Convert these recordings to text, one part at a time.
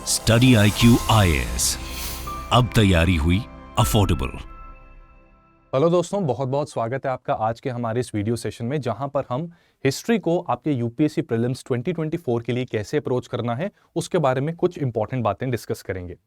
Study IQ IAS, अब तैयारी हुई अफोर्डेबल। हेलो दोस्तों, बहुत बहुत स्वागत है आपका आज के हमारे इस वीडियो सेशन में, जहां पर हम हिस्ट्री को आपके यूपीएससी प्रीलिम्स 2024 के लिए कैसे अप्रोच करना है उसके बारे में कुछ इंपॉर्टेंट बातें डिस्कस करेंगे।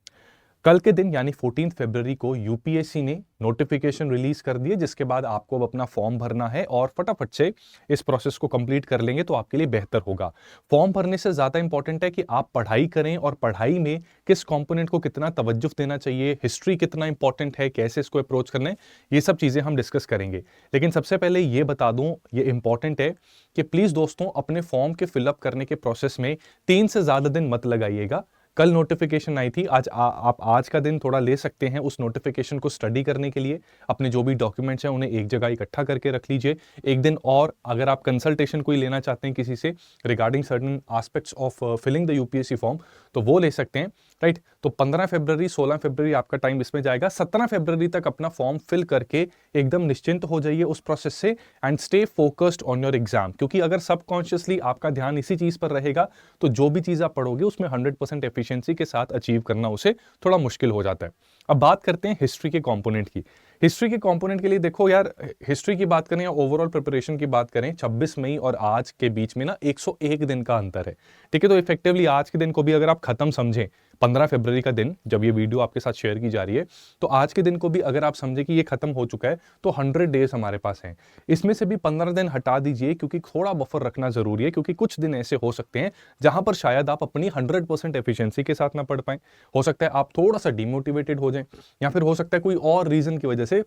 कल के दिन यानी 14 फरवरी को यूपीएससी ने नोटिफिकेशन रिलीज कर दिए, जिसके बाद आपको अब अपना फॉर्म भरना है और फटाफट से इस प्रोसेस को कंप्लीट कर लेंगे तो आपके लिए बेहतर होगा। फॉर्म भरने से ज्यादा इंपॉर्टेंट है कि आप पढ़ाई करें और पढ़ाई में किस कंपोनेंट को कितना तवज्जो देना चाहिए, हिस्ट्री कितना इंपॉर्टेंट है, कैसे इसको अप्रोच करना है, ये सब चीजें हम डिस्कस करेंगे। लेकिन सबसे पहले ये बता दूं, ये इंपॉर्टेंट है कि प्लीज दोस्तों अपने फॉर्म के फिलअप करने के प्रोसेस में 3 से ज्यादा दिन मत लगाइएगा। कल नोटिफिकेशन आई थी, आप आज का दिन थोड़ा ले सकते हैं उस नोटिफिकेशन को स्टडी करने के लिए। अपने जो भी डॉक्यूमेंट्स हैं उन्हें एक जगह इकट्ठा करके रख लीजिए एक दिन, और अगर आप कंसल्टेशन कोई लेना चाहते हैं किसी से regarding certain aspects of filling the UPSC form तो वो ले सकते हैं, राइट। तो 15 फरवरी 16 फरवरी आपका टाइम इसमें जाएगा। 17 फरवरी तक अपना फॉर्म फिल करके एकदम निश्चिंत हो जाइए उस प्रोसेस से and stay focused on your exam, क्योंकि अगर सबकॉन्शियसली आपका ध्यान इसी चीज पर रहेगा तो जो भी चीज आप पढ़ोगे उसमें 100% एफिशिएंसी के साथ अचीव करना उसे थोड़ा मुश्किल हो जाता है। अब बात करते हैं हिस्ट्री के कंपोनेंट की। हिस्ट्री के कंपोनेंट के लिए देखो यार, हिस्ट्री की बात करें या ओवरऑल प्रिपरेशन की बात करें, 26 मई और आज के बीच में ना 101 दिन का अंतर है, ठीक है। तो इफेक्टिवली आज के दिन को भी अगर आप खत्म समझें, 15 फरवरी का दिन जब ये वीडियो आपके साथ शेयर की जा रही है, तो आज के दिन को भी अगर आप समझे कि ये खत्म हो चुका है तो 100 डेज हमारे पास हैं। इसमें से भी 15 दिन हटा दीजिए, क्योंकि थोड़ा बफर रखना जरूरी है, क्योंकि कुछ दिन ऐसे हो सकते हैं जहां पर शायद आप अपनी 100% एफिशिएंसी के साथ ना पढ़ पाए। हो सकता है आप थोड़ा सा डिमोटिवेटेड हो जाएं, या फिर हो सकता है कोई और रीजन की वजह से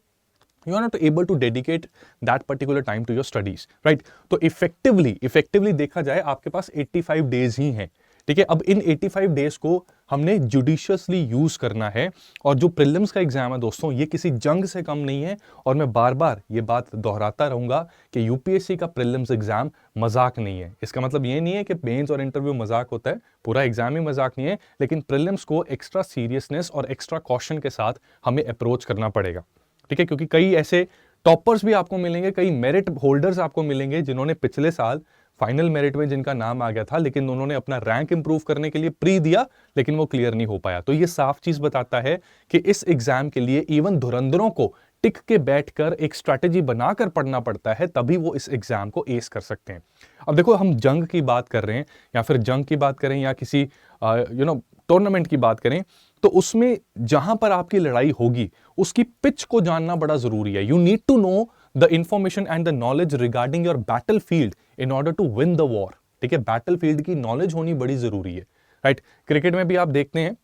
you are not able to dedicate that particular time to your studies, right? तो इफेक्टिवली देखा जाए आपके पास 85 डेज ही हैं, ठीक है। अब इन 85 डेज को हमने जुडिशियसली यूज करना है, और जो प्रीलिम्स का एग्जाम है दोस्तों, ये किसी जंग से कम नहीं है। और मैं बार बार ये बात दोहराता रहूंगा कि यूपीएससी का प्रीलिम्स एग्जाम मजाक नहीं है। इसका मतलब ये नहीं है कि मेंस और इंटरव्यू मजाक होता है, पूरा एग्जाम ही मजाक नहीं है, लेकिन प्रीलिम्स को एक्स्ट्रा सीरियसनेस और एक्स्ट्रा कॉशन के साथ हमें अप्रोच करना पड़ेगा, ठीक है। क्योंकि कई ऐसे टॉपर्स भी आपको मिलेंगे, कई मेरिट होल्डर्स आपको मिलेंगे जिन्होंने पिछले साल फाइनल मेरिट में जिनका नाम आ गया था, लेकिन उन्होंने अपना रैंक इंप्रूव करने के लिए प्री दिया, लेकिन वो क्लियर नहीं हो पाया। तो ये साफ चीज बताता है कि इस एग्जाम के लिए इवन धुरंधरों को टिक के बैठकर एक स्ट्रैटेजी बनाकर पढ़ना पड़ता है, तभी वो इस एग्जाम को एस कर सकते हैं। अब देखो, हम जंग की बात कर रहे हैं, या फिर जंग की बात करें, या किसी टूर्नामेंट की बात करें, तो उसमें जहां पर आपकी लड़ाई होगी उसकी पिच को जानना बड़ा जरूरी है। You need to know the information and the knowledge regarding your battle field in order to win the war, ठीक है। बैटल फील्ड की नॉलेज होनी बड़ी जरूरी है, राइट। क्रिकेट में भी आप देखते हैं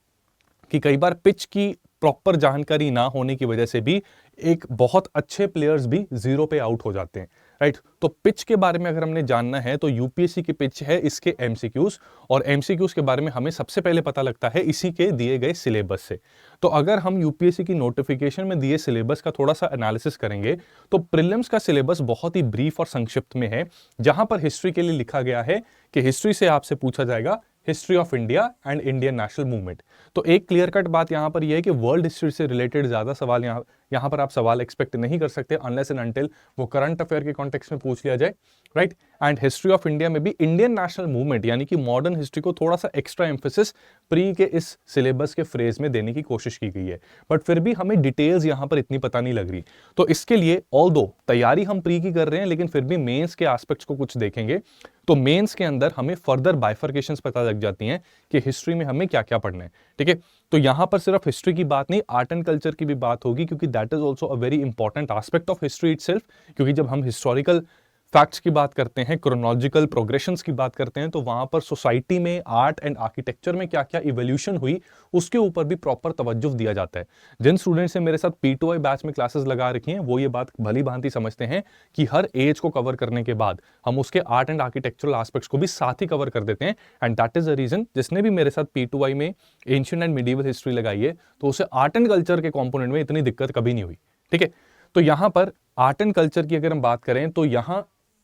कि कई बार पिच की प्रॉपर जानकारी ना होने की वजह से भी एक बहुत अच्छे प्लेयर्स भी जीरो पे आउट हो जाते हैं, राइट। तो पिच के बारे में अगर हमने जानना है तो यूपीएससी की पिच है इसके एमसीक्यूज, और एमसीक्यूज के बारे में हमें सबसे पहले पता लगता है इसी के दिए गए सिलेबस से। तो अगर हम यूपीएससी की नोटिफिकेशन में दिए सिलेबस का थोड़ा सा एनालिसिस करेंगे तो प्रीलिम्स का सिलेबस बहुत ही ब्रीफ और संक्षिप्त में है, जहां पर हिस्ट्री के लिए लिखा गया है कि हिस्ट्री से आपसे पूछा जाएगा history of India and Indian national movement. तो एक क्लियर कट बात यहां पर यह है कि वर्ल्ड हिस्ट्री से रिलेटेड ज्यादा सवाल यहां पर आप सवाल एक्सपेक्ट नहीं कर सकते अनलेस एंड अनटिल वो करंट अफेयर के कॉन्टेक्स्ट में पूछ लिया जाए, right. And history of India में भी इंडियन नेशनल मूवमेंट यानी कि मॉडर्न हिस्ट्री को थोड़ा सा एक्स्ट्रा एम्फेसिस प्री के इस सिलेबस के फ्रेज में देने की कोशिश की गई है, बट फिर भी हमें डिटेल्स यहां पर इतनी पता नहीं लग रही। तो इसके लिए ऑल्दो तैयारी हम प्री की कर रहे हैं, लेकिन फिर भी मेंस के एस्पेक्ट्स को कुछ देखेंगे तो मेंस के अंदर हमें फर्दर बाइफर्केशंस पता लग जाती हैं कि हिस्ट्री में हमें क्या क्या पढ़ना है, ठीक है। तो यहां पर सिर्फ हिस्ट्री की बात नहीं, आर्ट एंड कल्चर की भी बात होगी, क्योंकि that is also a very important aspect of history itself. क्योंकि जब हम हिस्टोरिकल फैक्ट्स की बात करते हैं, क्रोनोलॉजिकल प्रोग्रेशंस की बात करते हैं, तो वहां पर सोसाइटी में आर्ट एंड आर्किटेक्चर में क्या क्या इवोल्यूशन हुई उसके ऊपर भी प्रॉपर तवज्जो दिया जाता है। जिन स्टूडेंट्स ने मेरे साथ P2I बैच में क्लासेस लगा रखी हैं वो ये बात भली भांति समझते हैं कि हर एज को कवर करने के बाद हम उसके आर्ट एंड आर्किटेक्चरल एस्पेक्ट्स को भी साथ ही कवर कर देते हैं। And that is the reason, जिसने भी मेरे साथ P2I में एंशिएंट एंड मिडिवल हिस्ट्री लगाई है तो उसे आर्ट एंड कल्चर के कॉम्पोनेंट में इतनी दिक्कत कभी नहीं हुई, ठीक है। तो यहां पर आर्ट एंड कल्चर की अगर हम बात करें तो यहां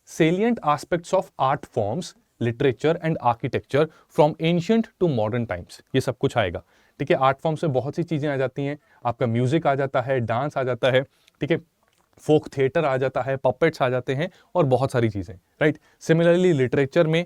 salient aspects of art forms, literature and architecture from ancient to modern times, ये सब कुछ आएगा, ठीक है। आर्ट फॉर्म से बहुत सी चीजें आ जाती हैं, आपका म्यूजिक आ जाता है, डांस आ जाता है, ठीक है, फोक थिएटर आ जाता है, पपेट्स आ जाते हैं और बहुत सारी चीजें, राइट। सिमिलरली लिटरेचर में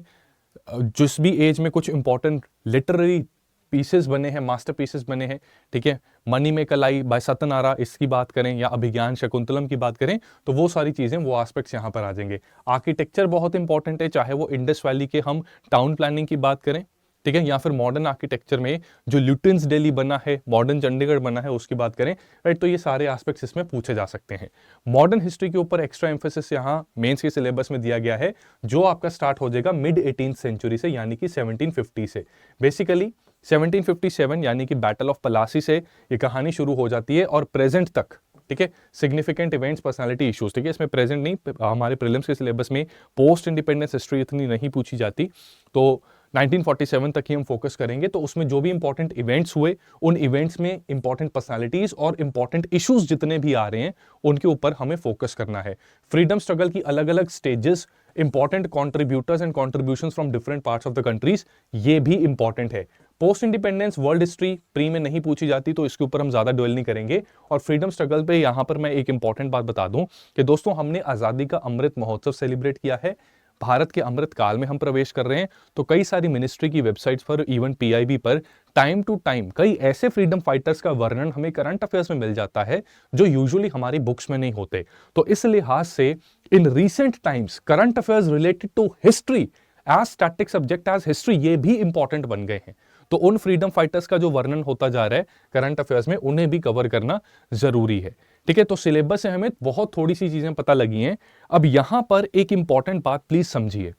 जिस भी एज में कुछ इंपॉर्टेंट लिटरेरी पीसेस बने हैं, मास्टर पीसेस बने हैं, ठीक है। मनी में कलाई बाय सत्यनारा, इसकी बात करें, या अभिज्ञान शकुंतलम की बात करें, तो वो सारी चीजें, वो एस्पेक्ट्स यहाँ पर आ जाएंगे। आर्किटेक्चर बहुत इंपॉर्टेंट है, चाहे वो इंडस वैली के हम टाउन प्लानिंग की बात करें, ठीक है, या फिर मॉडर्न आर्किटेक्चर में जो ल्यूटेंस दिल्ली बना है, मॉडर्न चंडीगढ़ बना है, उसकी बात करें, राइट। तो ये सारे एस्पेक्ट्स इसमें पूछे जा सकते हैं। मॉडर्न हिस्ट्री के ऊपर एक्स्ट्रा एम्फेसिस यहाँ मेंस के सिलेबस में दिया गया है, जो आपका स्टार्ट हो जाएगा मिड 18th सेंचुरी से, यानी कि 1750 से। बेसिकली 1757 यानी कि बैटल ऑफ पलासी से ये कहानी शुरू हो जाती है और प्रेजेंट तक, ठीक है। सिग्निफिकेंट इवेंट्स, पर्सनालिटी इश्यूज, ठीक है, इसमें प्रेजेंट नहीं, हमारे प्रीलिम्स के सिलेबस में पोस्ट इंडिपेंडेंस हिस्ट्री इतनी नहीं पूछी जाती, तो 1947 तक ही हम फोकस करेंगे। तो उसमें जो भी इंपॉर्टेंट इवेंट्स हुए, उन इवेंट्स में इंपॉर्टेंट पर्सनालिटीज और इंपॉर्टेंट इश्यूज जितने भी आ रहे हैं, उनके ऊपर हमें फोकस करना है। फ्रीडम स्ट्रगल की अलग अलग stages, important contributors and contributions from different parts of the countries, ये भी इंपॉर्टेंट है। Post independence world history pre में नहीं पूछी जाती, तो इसके ऊपर हम ज्यादा ड्वेल नहीं करेंगे। और फ्रीडम स्ट्रगल पे यहां पर मैं एक इंपॉर्टेंट बात बता दूं कि दोस्तों, हमने आजादी का अमृत महोत्सव सेलिब्रेट किया है, भारत के अमृत काल में हम प्रवेश कर रहे हैं। तो कई सारी मिनिस्ट्री की वेबसाइट्स पर, इवन पीआईबी पर, टाइम टू टाइम कई ऐसे फ्रीडम फाइटर्स का वर्णन हमें करंट अफेयर्स में मिल जाता है, जो यूजुअली हमारी बुक्स में नहीं होते। तो इस लिहाज से in recent times current affairs related to history as static subject as history, ये भी इंपॉर्टेंट बन गए हैं। तो उन फ्रीडम फाइटर्स का जो वर्णन होता जा रहा है करंट अफेयर्स में, उन्हें भी कवर करना जरूरी है, ठीक है। तो सिलेबस से हमें बहुत थोड़ी सी चीजें पता लगी हैं। अब यहां पर एक इंपॉर्टेंट बात प्लीज समझिए।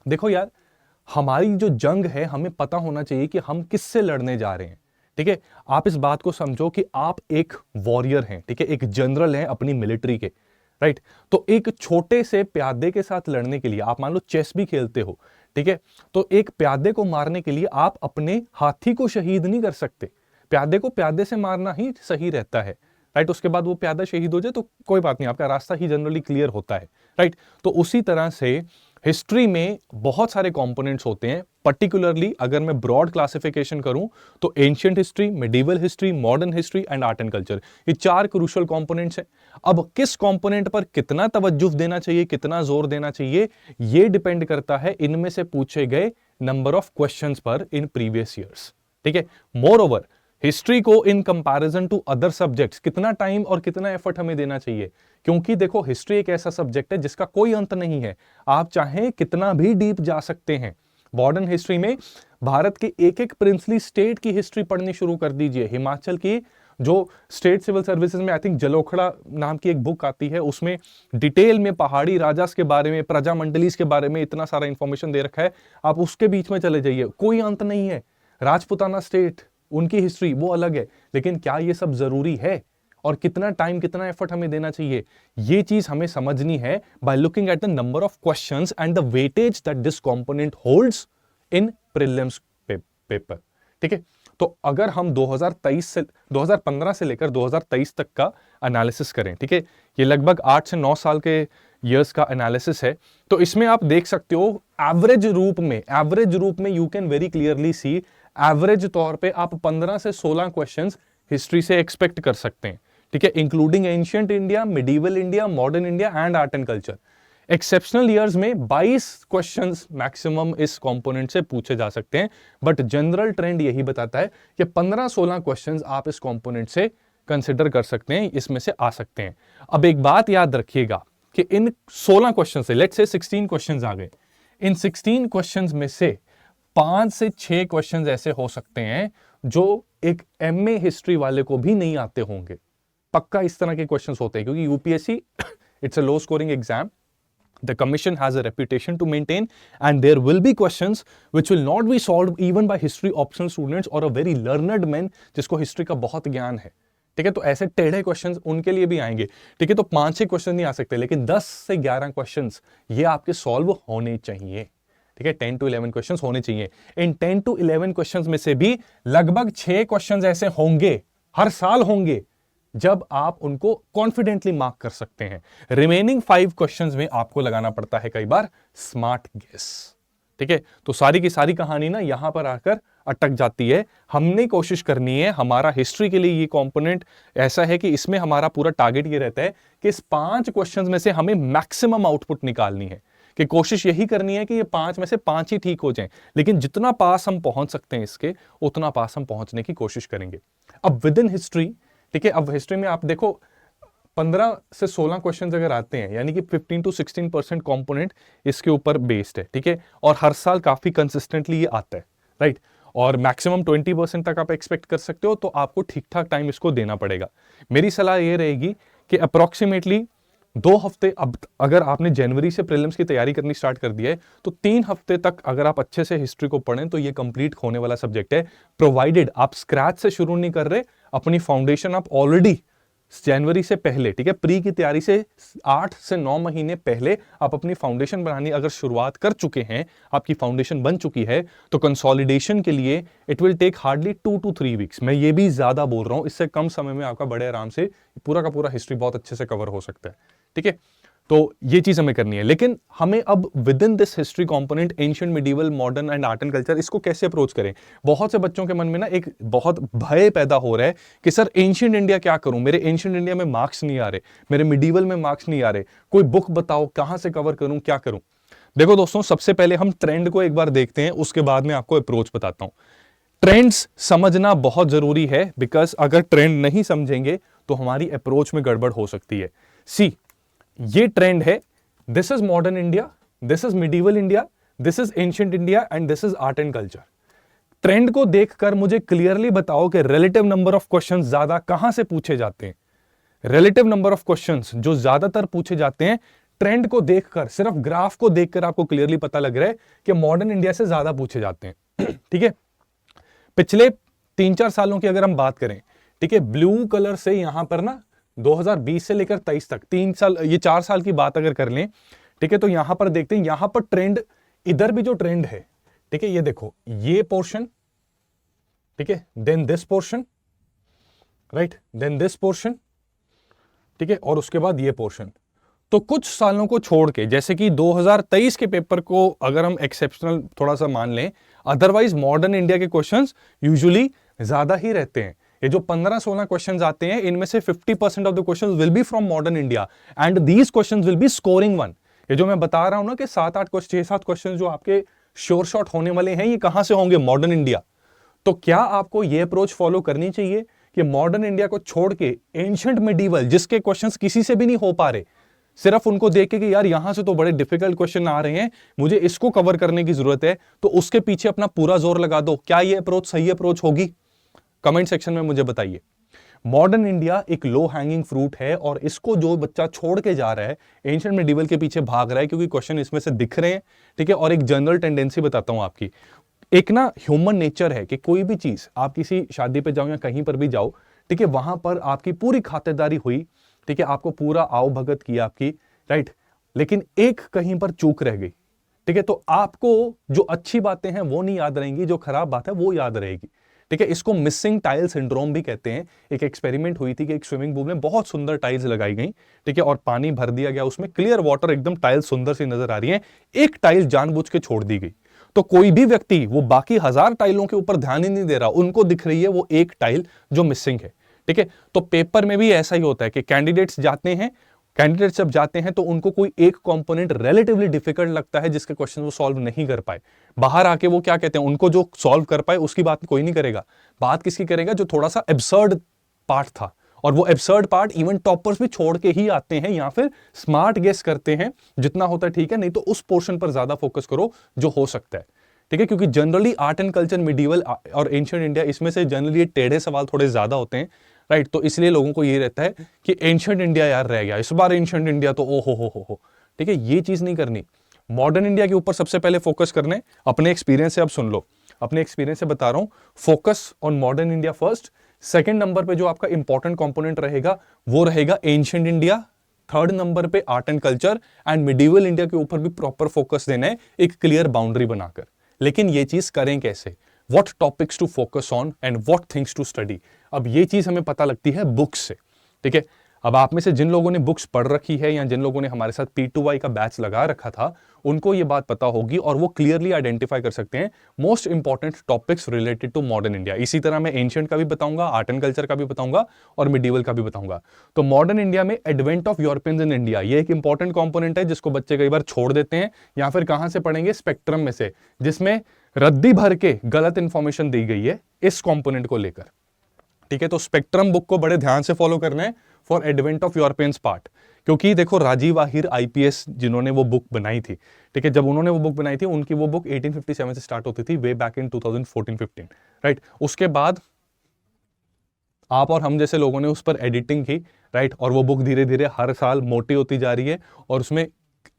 देखो यार, हमारी जो जंग है, हमें पता होना चाहिए कि हम किससे लड़ने जा रहे हैं, ठीक है। आप इस बात को समझो कि आप एक वॉरियर हैं, ठीक है, एक जनरल हैं अपनी मिलिट्री के, राइट। तो एक छोटे से प्यादे के साथ लड़ने के लिए, आप मान लो चेस भी खेलते हो, ठीक है, तो एक प्यादे को मारने के लिए आप अपने हाथी को शहीद नहीं कर सकते। प्यादे को प्यादे से मारना ही सही रहता है, राइट। उसके बाद वो प्यादा शहीद हो जाए तो कोई बात नहीं, आपका रास्ता ही जनरली क्लियर होता है, राइट। तो उसी तरह से हिस्ट्री में बहुत सारे कंपोनेंट्स होते हैं। पर्टिकुलरली अगर मैं ब्रॉड क्लासिफिकेशन करूं तो ancient history, medieval history, modern history and art and culture, ये 4 क्रूशियल कंपोनेंट्स हैं। अब किस कंपोनेंट पर कितना तवज्जो देना चाहिए, कितना जोर देना चाहिए, ये डिपेंड करता है इनमें से पूछे गए नंबर ऑफ क्वेश्चंस पर इन प्रीवियस ईयर्स, ठीक है। मोर ओवर, हिस्ट्री को in comparison to other subjects कितना टाइम और कितना एफर्ट हमें देना चाहिए, क्योंकि देखो हिस्ट्री एक ऐसा सब्जेक्ट है जिसका कोई अंत नहीं है। आप चाहें कितना भी डीप जा सकते हैं। मॉडर्न हिस्ट्री में भारत के एक एक प्रिंसली स्टेट की हिस्ट्री पढ़नी शुरू कर दीजिए। हिमाचल की जो स्टेट सिविल सर्विसेज में आई थिंक जलोखड़ा नाम की एक बुक आती है, उसमें डिटेल में पहाड़ी राजास के बारे में, प्रजा मंडलीज के बारे में इतना सारा इंफॉर्मेशन दे रखा है। आप उसके बीच में चले जाइए, कोई अंत नहीं है। राजपुताना स्टेट, उनकी हिस्ट्री वो अलग है, लेकिन क्या ये सब जरूरी है और कितना टाइम, कितना एफर्ट हमें देना चाहिए, ये चीज हमें समझनी है by looking at the number of questions and the weightage that this component holds in prelims paper, ठीक है। तो अगर हम 2015 से लेकर 2023 तक का एनालिसिस करें, ठीक है, ये लगभग 8 से 9 साल के ईयर्स का एनालिसिस है, तो इसमें आप देख सकते हो एवरेज रूप में you can very clearly see, average तौर पे आप 15 से 16 क्वेश्चंस हिस्ट्री से एक्सपेक्ट कर सकते हैं, ठीक है, including ancient India, medieval India, modern India and art and culture. Exceptional years में 22 क्वेश्चंस मैक्सिमम इस कंपोनेंट से पूछे जा सकते हैं, बट जनरल ट्रेंड यही बताता है कि 15-16 क्वेश्चंस आप इस कंपोनेंट से कंसिडर कर सकते हैं, इसमें से आ सकते हैं। अब एक बात याद रखिएगा कि इन 16 क्वेश्चन से, लेट्स से 16 क्वेश्चंस आ गए, इन 16 क्वेश्चंस में से 5 से 6 क्वेश्चंस ऐसे हो सकते हैं जो एक एमए हिस्ट्री वाले को भी नहीं आते होंगे। पक्का इस तरह के क्वेश्चंस होते हैं, क्योंकि UPSC it's a low scoring exam. The commission has a reputation to maintain, and there will be questions which will not be solved even by history optional students or a very learned man जिसको history का बहुत ज्ञान है. ठीक है, तो ऐसे टेढ़े क्वेश्चंस उनके लिए भी आएंगे. ठीक है, तो 5-6 क्वेश्चन नहीं आ सकते, लेकिन 10 से 11 क्वेश्चंस ये आपके सॉल्व होने चाहिए. ठीक है, 10 to 11 क्वेश्चंस होने चाहिए. इन 10 to 11 क्वेश्चंस में से भी लगभग 6 क्वेश्चंस ऐसे होंगे, हर साल होंगे, जब आप उनको कॉन्फिडेंटली मार्क कर सकते हैं. रिमेनिंग 5 क्वेश्चंस में आपको लगाना पड़ता है कई बार स्मार्ट गेस. ठीक है, तो सारी की सारी कहानी ना यहां पर आकर अटक जाती है. हमने कोशिश करनी है, हमारा हिस्ट्री के लिए ये कंपोनेंट ऐसा है कि इसमें हमारा पूरा टारगेट ये रहता है कि इस 5 क्वेश्चंस में से हमें मैक्सिमम आउटपुट निकालनी है, कि कोशिश यही करनी है कि ये 5 में से 5 ही ठीक हो जाएं, लेकिन जितना पास हम पहुंच सकते हैं इसके, उतना पास हम पहुंचने की कोशिश करेंगे। अब विद इन हिस्ट्री, ठीक है, अब हिस्ट्री में आप देखो 15 से 16 क्वेश्चन अगर आते हैं, यानी कि 15 to 16% कॉम्पोनेंट इसके ऊपर बेस्ड है, ठीक है, और हर साल काफी कंसिस्टेंटली ये आता है, राइट, और मैक्सिमम 20% तक आप एक्सपेक्ट कर सकते हो, तो आपको ठीक ठाक टाइम इसको देना पड़ेगा। मेरी सलाह ये रहेगी कि अप्रोक्सीमेटली 2 हफ्ते, अब अगर आपने जनवरी से प्रीलिम्स की तैयारी करनी स्टार्ट कर दिया है, तो 3 हफ्ते तक अगर आप अच्छे से हिस्ट्री को पढ़ें तो ये कंप्लीट होने वाला सब्जेक्ट है, प्रोवाइडेड आप स्क्रैच से शुरू नहीं कर रहे, अपनी फाउंडेशन आप ऑलरेडी जनवरी से पहले, ठीक है, प्री की तैयारी से 8 से 9 महीने पहले आप अपनी फाउंडेशन बनानी अगर शुरुआत कर चुके हैं, आपकी फाउंडेशन बन चुकी है, तो कंसोलिडेशन के लिए it will take hardly 2 to 3 weeks. मैं ये भी ज्यादा बोल रहा हूं, इससे कम समय में आपका बड़े आराम से पूरा का पूरा हिस्ट्री बहुत अच्छे से कवर हो सकता है, ठीक है। तो ये चीज हमें करनी है, लेकिन हमें अब with in this history component ancient, medieval, modern and art and culture, इसको कैसे अप्रोच करें। बहुत से बच्चों के मन में ना एक बहुत भय पैदा हो रहा है कि सर एंशिएंट इंडिया क्या करूं, मेरे एंशिएंट इंडिया में मार्क्स नहीं आ रहे, मेरे मिडिवल में मार्क्स नहीं आ रहे, कोई बुक बताओ, कहां से कवर करूं, क्या करूं। देखो दोस्तों, सबसे पहले हम ट्रेंड को एक बार देखते हैं, उसके बाद में आपको अप्रोच बताता हूं। ट्रेंड्स समझना बहुत जरूरी है, बिकॉज अगर ट्रेंड नहीं समझेंगे तो हमारी अप्रोच में गड़बड़ हो सकती है। सी, ये ट्रेंड है, this is modern India, this is medieval India, this is ancient India and this is art and culture. Trend को देखकर मुझे क्लियरली बताओ कि रिलेटिव नंबर ऑफ क्वेश्चंस ज्यादा कहां से पूछे जाते हैं। रिलेटिव नंबर ऑफ क्वेश्चंस जो ज्यादातर पूछे जाते हैं, ट्रेंड को देखकर, सिर्फ ग्राफ को देखकर आपको क्लियरली पता लग रहा है कि मॉडर्न इंडिया से ज्यादा पूछे जाते हैं। ठीक है, पिछले 3-4 सालों की अगर हम बात करें, ठीक है, ब्लू कलर से यहां पर ना 2020 से लेकर 23 तक 3 साल, ये 4 साल की बात अगर कर लें, ठीक है, तो यहां पर देखते हैं, यहां पर ट्रेंड, इधर भी जो ट्रेंड है, ठीक है, ये देखो, ये पोर्शन, ठीक है, then this portion, right, then this portion, ठीक है, और उसके बाद ये पोर्शन। तो कुछ सालों को छोड़ के, जैसे कि 2023 के पेपर को अगर हम एक्सेप्शनल थोड़ा सा मान लें, अदरवाइज मॉडर्न इंडिया के क्वेश्चंस यूजुअली ज्यादा ही रहते हैं। ये जो 15-16 क्वेश्चंस आते हैं, इनमें से 50% of the questions will be from modern India and these questions will be scoring one. ये जो मैं बता रहा हूं ना कि 6-7 क्वेश्चन जो आपके श्योर शॉट होने वाले हैं, ये कहां से होंगे, मॉडर्न इंडिया। तो क्या आपको ये अप्रोच फॉलो करनी चाहिए कि मॉडर्न इंडिया को छोड़ के एंशिएंट मिडिवल, जिसके क्वेश्चंस किसी से भी नहीं हो पा रहे, सिर्फ उनको देख के कि यार यहां से तो बड़े डिफिकल्ट क्वेश्चन आ रहे हैं, मुझे इसको कवर करने की जरूरत है, तो उसके पीछे अपना पूरा जोर लगा दो। क्या ये अप्रोच सही अप्रोच होगी? कमेंट सेक्शन में मुझे बताइए। मॉडर्न इंडिया एक लो हैंगिंग फ्रूट है, और इसको जो बच्चा छोड़ के जा रहा है, एंशिएंट मिडिवल के पीछे भाग रहा है, क्योंकि क्वेश्चन इसमें से दिख रहे हैं, ठीक है। और एक जनरल टेंडेंसी बताता हूं आपकी, एक ना ह्यूमन नेचर है कि कोई भी चीज, आप किसी शादी पे जाओ या कहीं पर भी जाओ, ठीक है, वहां पर आपकी पूरी खातिरदारी हुई, ठीक है, आपको पूरा आओ भगत की आपकी, राइट, लेकिन एक कहीं पर चूक रह गई, ठीक है, तो आपको जो अच्छी बातें हैं वो नहीं याद रहेंगी, जो खराब बात है वो याद रहेगी, ठीक है। इसको मिसिंग टाइल सिंड्रोम भी कहते हैं। एक एक्सपेरिमेंट हुई थी कि एक स्विमिंग पूल में बहुत सुंदर टाइल्स लगाई गई, ठीक है, और पानी भर दिया गया उसमें, क्लियर वाटर, एकदम टाइल्स सुंदर सी नजर आ रही है, एक टाइल जानबूझ के छोड़ दी गई। तो कोई भी व्यक्ति वो बाकी 1000 टाइलों के ऊपर ध्यान ही नहीं दे रहा, उनको दिख रही है वो एक टाइल जो मिसिंग है, ठीक है। तो पेपर में भी ऐसा ही होता है कि कैंडिडेट्स जब जाते हैं तो उनको कोई एक कंपोनेंट रिलेटिवली डिफिकल्ट लगता है, जिसके क्वेश्चन वो सॉल्व नहीं कर पाए। बाहर आके वो क्या कहते हैं, उनको जो सॉल्व कर पाए उसकी बात कोई नहीं करेगा, बात किसकी करेगा, जो थोड़ा सा एब्सर्ड पार्ट था। और वो एब्सर्ड पार्ट इवन टॉपर्स भी छोड़ के ही आते हैं, या फिर स्मार्ट गेस करते हैं, जितना होता है ठीक है, नहीं तो उस पोर्शन पर ज्यादा फोकस करो जो हो सकता है, ठीक है। क्योंकि generally art and culture, medieval और एंशिएंट इंडिया, इसमें से जनरली टेढ़े सवाल थोड़े ज्यादा होते हैं, राइट। तो इसलिए लोगों को ये रहता है कि एंशिएंट इंडिया यार रह गया इस बार, एंशिएंट इंडिया तो ओ हो, ठीक है। ये चीज नहीं करनी, मॉडर्न इंडिया के ऊपर सबसे पहले फोकस करने। अपने एक्सपीरियंस से अब सुन लो, अपने एक्सपीरियंस से बता रहा हूं, focus on modern India first. Second number पे जो आपका इंपॉर्टेंट कंपोनेंट रहेगा वो रहेगा एंशिएंट इंडिया। थर्ड नंबर पे art and culture and medieval India के ऊपर भी प्रॉपर फोकस देना है, एक क्लियर बाउंड्री बनाकर। लेकिन ये चीज करें कैसे, what topics to focus on and what things to study. अब ये चीज हमें पता लगती है बुक्स से, ठीक है। अब आप में से जिन लोगों ने बुक्स पढ़ रखी है या जिन लोगों ने हमारे साथ P2Y का बैच लगा रखा था, उनको ये बात पता होगी और वो क्लियरली आइडेंटिफाई कर सकते हैं most important topics related to modern India. इसी तरह मैं एंशिएंट का भी बताऊंगा, आर्ट एंड कल्चर का भी बताऊंगा और मिडिवल का भी बताऊंगा। तो मॉडर्न इंडिया में advent of Europeans in India, ये एक इंपॉर्टेंट कंपोनेंट है जिसको बच्चे कई बार छोड़ देते हैं, या फिर कहां से पढ़ेंगे, स्पेक्ट्रम में से, जिसमें रद्दी भर के गलत इंफॉर्मेशन दी गई है इस कंपोनेंट को लेकर। ठीक है, तो स्पेक्ट्रम बुक को बड़े ध्यान से फॉलो करना है for advent of Europeans part, क्योंकि देखो राजीव आहिर आईपीएस जिन्होंने वो बुक बनाई थी, ठीक है, जब उन्होंने वो बुक बनाई थी उनकी वो बुक 1857 से स्टार्ट होती थी, वे बैक इन 2014-15, राइट। उसके बाद आप और हम जैसे लोगों ने उस पर एडिटिंग की, राइट, और वो बुक धीरे धीरे हर साल मोटी होती जा रही है और उसमें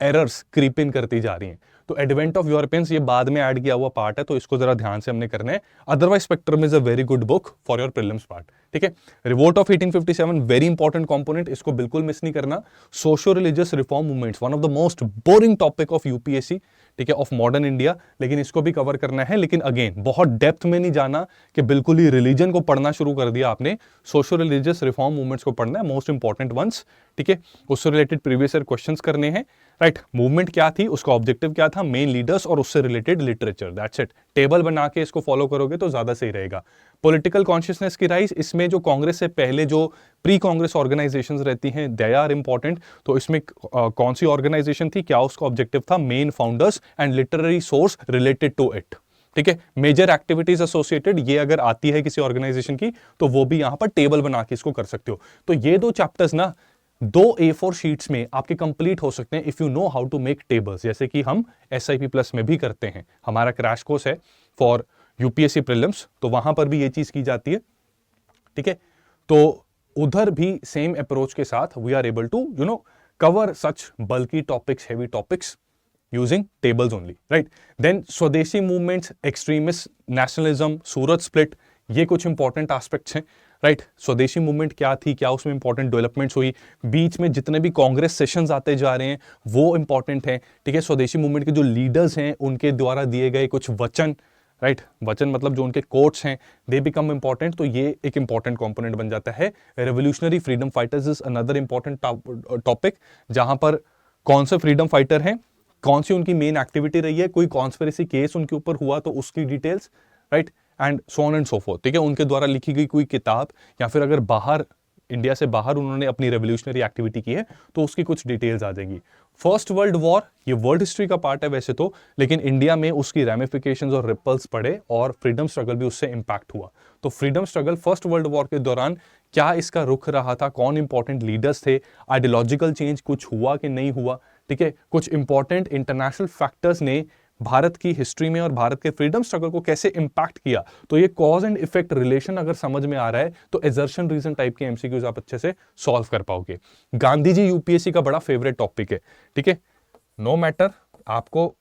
एरर्स क्रीप इन करती जा रही हैं। तो एडवेंट ऑफ यूरोपियंस ये बाद में ऐड किया हुआ पार्ट है, तो इसको जरा ध्यान से हमने करना है। Otherwise spectrum is a very good book for your prelims part. ठीक है, revolt of 1857 very important component, इसको बिल्कुल मिस नहीं करना। Socio religious reform movements, one of the most boring topic of UPSC, ठीक है, ऑफ मॉडर्न इंडिया, लेकिन इसको भी कवर करना है। लेकिन अगेन बहुत डेप्थ में नहीं जाना कि बिल्कुल ही रिलीजन को पढ़ना शुरू कर दिया आपने, सोशो रिलीजियस रिफॉर्म मूवमेंट्स को पढ़ना है, मोस्ट इंपॉर्टेंट वंस। ठीक है, उससे रिलेटेड प्रीवियस ईयर क्वेश्चंस करने हैं, राइट। मूवमेंट क्या थी, उसका ऑब्जेक्टिव क्या था, मेन लीडर्स और उससे related literature, that's it. Table बना के इसको फॉलो करोगे तो ज्यादा सही रहेगा। पॉलिटिकल कॉन्शियसनेस की राइज, इसमें जो कांग्रेस से पहले जो प्री कांग्रेस ऑर्गेनाइजेशंस रहती हैं, दे आर इंपॉर्टेंट। तो इसमें कौन सी ऑर्गेनाइजेशन थी, क्या उसका ऑब्जेक्टिव था, main founders and literary source related to it. ठीक है, मेजर एक्टिविटीज एसोसिएटेड, ये अगर आती है किसी ऑर्गेनाइजेशन की तो वो भी यहां पर टेबल बना के इसको कर सकते हो। तो ये दो चैप्टर्स ना 2 A4 शीट्स में आपके कंप्लीट हो सकते हैं if you know how to make tables, जैसे कि हम SIP प्लस में भी करते हैं। हमारा क्रैश कोर्स है फॉर यूपीएससी प्रीलिम्स, तो वहां पर भी ये चीज की जाती है। ठीक है, तो उधर भी सेम अप्रोच के साथ we are able to cover such bulky topics, heavy topics using tables only, right. Then Swadeshi movements, extremist nationalism, Surat split, ये कुछ इंपॉर्टेंट एस्पेक्ट्स हैं, राइट। स्वदेशी मूवमेंट क्या थी, क्या उसमें इंपॉर्टेंट डेवलपमेंट्स हुई, बीच में जितने भी कांग्रेस सेशंस आते जा रहे हैं वो इंपॉर्टेंट हैं। ठीक है, स्वदेशी मूवमेंट के जो लीडर्स हैं उनके द्वारा दिए गए कुछ वचन, राइट, वचन मतलब जो उनके कोट्स हैं, दे बिकम इंपॉर्टेंट, तो ये एक इंपॉर्टेंट कंपोनेंट बन जाता है। Revolutionary freedom fighters is another important topic, जहां पर कौन से फ्रीडम फाइटर हैं, कौन सी उनकी मेन एक्टिविटी रही है, कोई कॉन्स्पिरेसी केस उनके ऊपर हुआ तो उसकी details, right, and so on and so fourth. ठीक है, उनके द्वारा लिखी गई कोई किताब, या फिर अगर बाहर इंडिया से बाहर उन्होंने अपनी रेवोल्यूशनरी एक्टिविटी की है तो उसकी कुछ डिटेल्स आ जाएंगी। फर्स्ट वर्ल्ड वॉर, ये वर्ल्ड हिस्ट्री का पार्ट है वैसे तो, लेकिन इंडिया में उसकी रैमिफिकेशंस और रिपल्स पड़े और फ्रीडम स्ट्रगल भी उससे इंपैक्ट हुआ। तो freedom struggle first world war के दौरान क्या इसका रुख रहा था, कौन इंपॉर्टेंट लीडर्स थे, आइडियोलॉजिकल चेंज कुछ हुआ कि नहीं हुआ। ठीक है, कुछ इंपॉर्टेंट इंटरनेशनल फैक्टर्स ने भारत की हिस्ट्री में और भारत के फ्रीडम स्ट्रगल को कैसे इंपैक्ट किया। तो ये कॉज एंड इफेक्ट रिलेशन अगर समझ में आ रहा है तो एजर्शन रीजन टाइप के एमसीक्यूज आप अच्छे से सॉल्व कर पाओगे। गांधी जी यूपीएससी का बड़ा फेवरेट टॉपिक है। ठीक है, नो मैटर आपको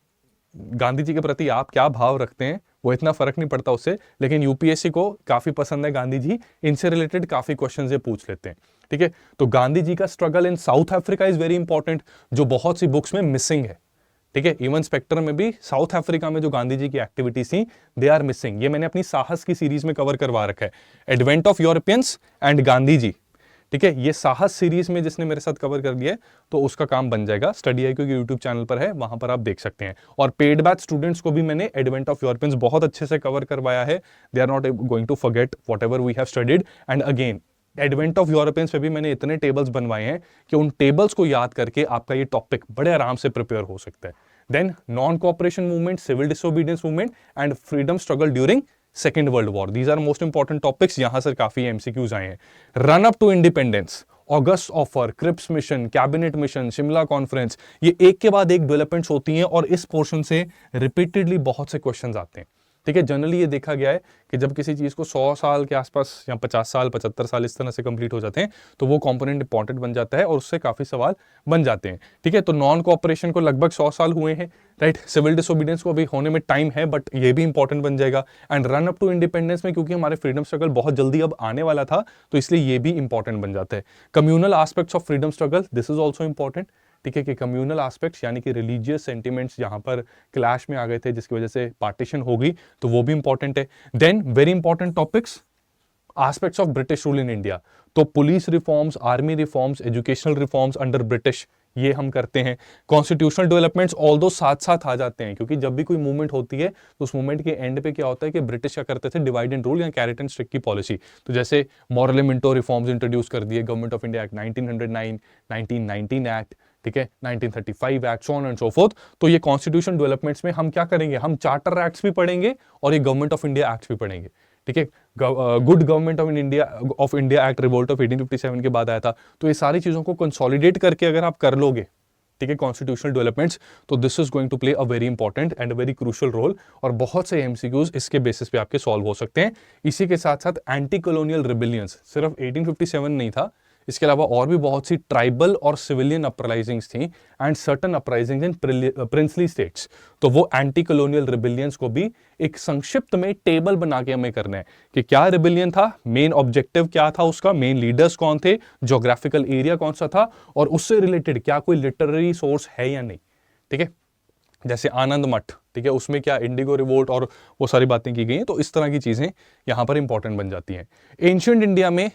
गांधी जी के प्रति आप क्या भाव रखते हैं, वो इतना फर्क नहीं पड़ता उससे, लेकिन यूपीएससी को काफी पसंद है गांधी जी, इनसे रिलेटेड काफी क्वेश्चंस ये पूछ लेते हैं। ठीक है, तो गांधी जी का struggle in south Africa is very important, जो बहुत सी बुक्स में मिसिंग है। ठीक है, इवन स्पेक्ट्रम में भी साउथ अफ्रीका में जो गांधी जी की एक्टिविटीज थी दे आर मिसिंग। ये मैंने अपनी साहस की सीरीज में कवर करवा रखा है, advent of Europeans and Gandhi ji. ठीक है, ये साहस सीरीज में जिसने मेरे साथ कवर कर दिया है तो उसका काम बन जाएगा। स्टडी आई क्यू के यूट्यूब चैनल पर है, वहां पर आप देख सकते हैं। और पेड बैच स्टूडेंट्स को भी मैंने एडवेंट ऑफ यूरोपियंस बहुत अच्छे से कवर करवाया है। They are not going to forget whatever we have studied. And again advent of Europeans पे भी मैंने इतने टेबल्स बनवाए हैं कि उन टेबल्स को याद करके आपका ये टॉपिक बड़े आराम से प्रिपेयर हो सकता है। Then non cooperation movement, civil disobedience movement and freedom struggle during second world war, these are most important topics. यहां से काफी एमसीक्यूज आए हैं। Run up to independence, August offer, Cripps mission, cabinet mission, Shimla conference, ये एक के बाद एक डेवलपमेंट्स होती हैं और इस पोर्शन से रिपीटेडली बहुत से क्वेश्चंस आते हैं। ठीक है, जनरली ये देखा गया है कि जब किसी चीज को 100 साल के आसपास या 50 साल 75 साल इस तरह से कंप्लीट हो जाते हैं तो वो कंपोनेंट इंपॉर्टेंट बन जाता है और उससे काफी सवाल बन जाते हैं। ठीक है, तो नॉन कोऑपरेशन को लगभग 100 साल हुए हैं, राइट। सिविल डिसोबीडियंस को अभी होने में टाइम है बट ये भी इंपॉर्टेंट बन जाएगा। And run up to independence में क्योंकि हमारे फ्रीडम स्ट्रगल बहुत जल्दी अब आने वाला था तो इसलिए ये भी इंपॉर्टेंट बन जाता है। Communal aspects of freedom struggle, this is also important. ठीक है, कि कम्युनल एस्पेक्ट्स यानी कि रिलीजियस सेंटिमेंट्स यहाँ पर क्लैश में आ गए थे जिसकी वजह से पार्टीशन हो गई, तो वो भी इंपॉर्टेंट है। Then very important topics, aspects of British rule in India, तो police reforms, army reforms, educational reforms under British, ये हम करते हैं। कॉन्स्टिट्यूशनल डेवलपमेंट्स ऑल दो साथ साथ आ जाते हैं, क्योंकि जब भी कोई मूवमेंट होती है तो उस मूवमेंट के एंड पे क्या होता है कि ब्रिटिश क्या करते थे, डिवाइड एंड रूल या कैरेट एंड स्टिक की पॉलिसी। तो जैसे मॉरलेमेंटो रिफॉर्म्स इंट्रोड्यूस कर दिए, government of India act 1909, 1919 act, ठीक है, 1935 act, so on and so fourth. तो ये कॉन्स्टिट्यूशन डेवलपमेंट्स में हम क्या करेंगे, हम चार्टर एक्ट्स भी पढ़ेंगे और ये गवर्नमेंट ऑफ इंडिया एक्ट्स भी पढ़ेंगे, ठीक है। Good government of India act revolt of 1857 के बाद आया था। तो ये सारी चीजों को कंसोलिडेट करके अगर आप कर लोगे, ठीक है, कॉन्स्टिट्यूशनल डेवलपमेंट्स, तो this is going to play a very important and a very crucial role, और बहुत से एमसीक्यूज इसके बेसिस पे आपके सॉल्व हो सकते हैं। इसी के साथ साथ एंटी कॉलोनियल रिबिलियंस सिर्फ 1857 नहीं था, इसके अलावा और भी बहुत सी ट्राइबल और सिविलियन अपराइजिंग्स थी and certain uprisings in princely states. तो वो एंटी कॉलोनियल रिबिलियंस को भी एक संक्षिप्त में टेबल बना के हमें करना है कि क्या रिबिलियन था, मेन ऑब्जेक्टिव क्या था उसका, मेन लीडर्स कौन थे, ज्योग्राफिकल एरिया कौन सा था, और उससे रिलेटेड क्या कोई लिटरेरी सोर्स है या नहीं, ठीक है। जैसे आनंद मठ, ठीक है, उसमें क्या इंडिगो रिवोल्ट और वो सारी बातें की गई हैं। तो इस तरह की चीजें यहां पर इंपॉर्टेंट बन जाती हैं। एंशिएंट इंडिया में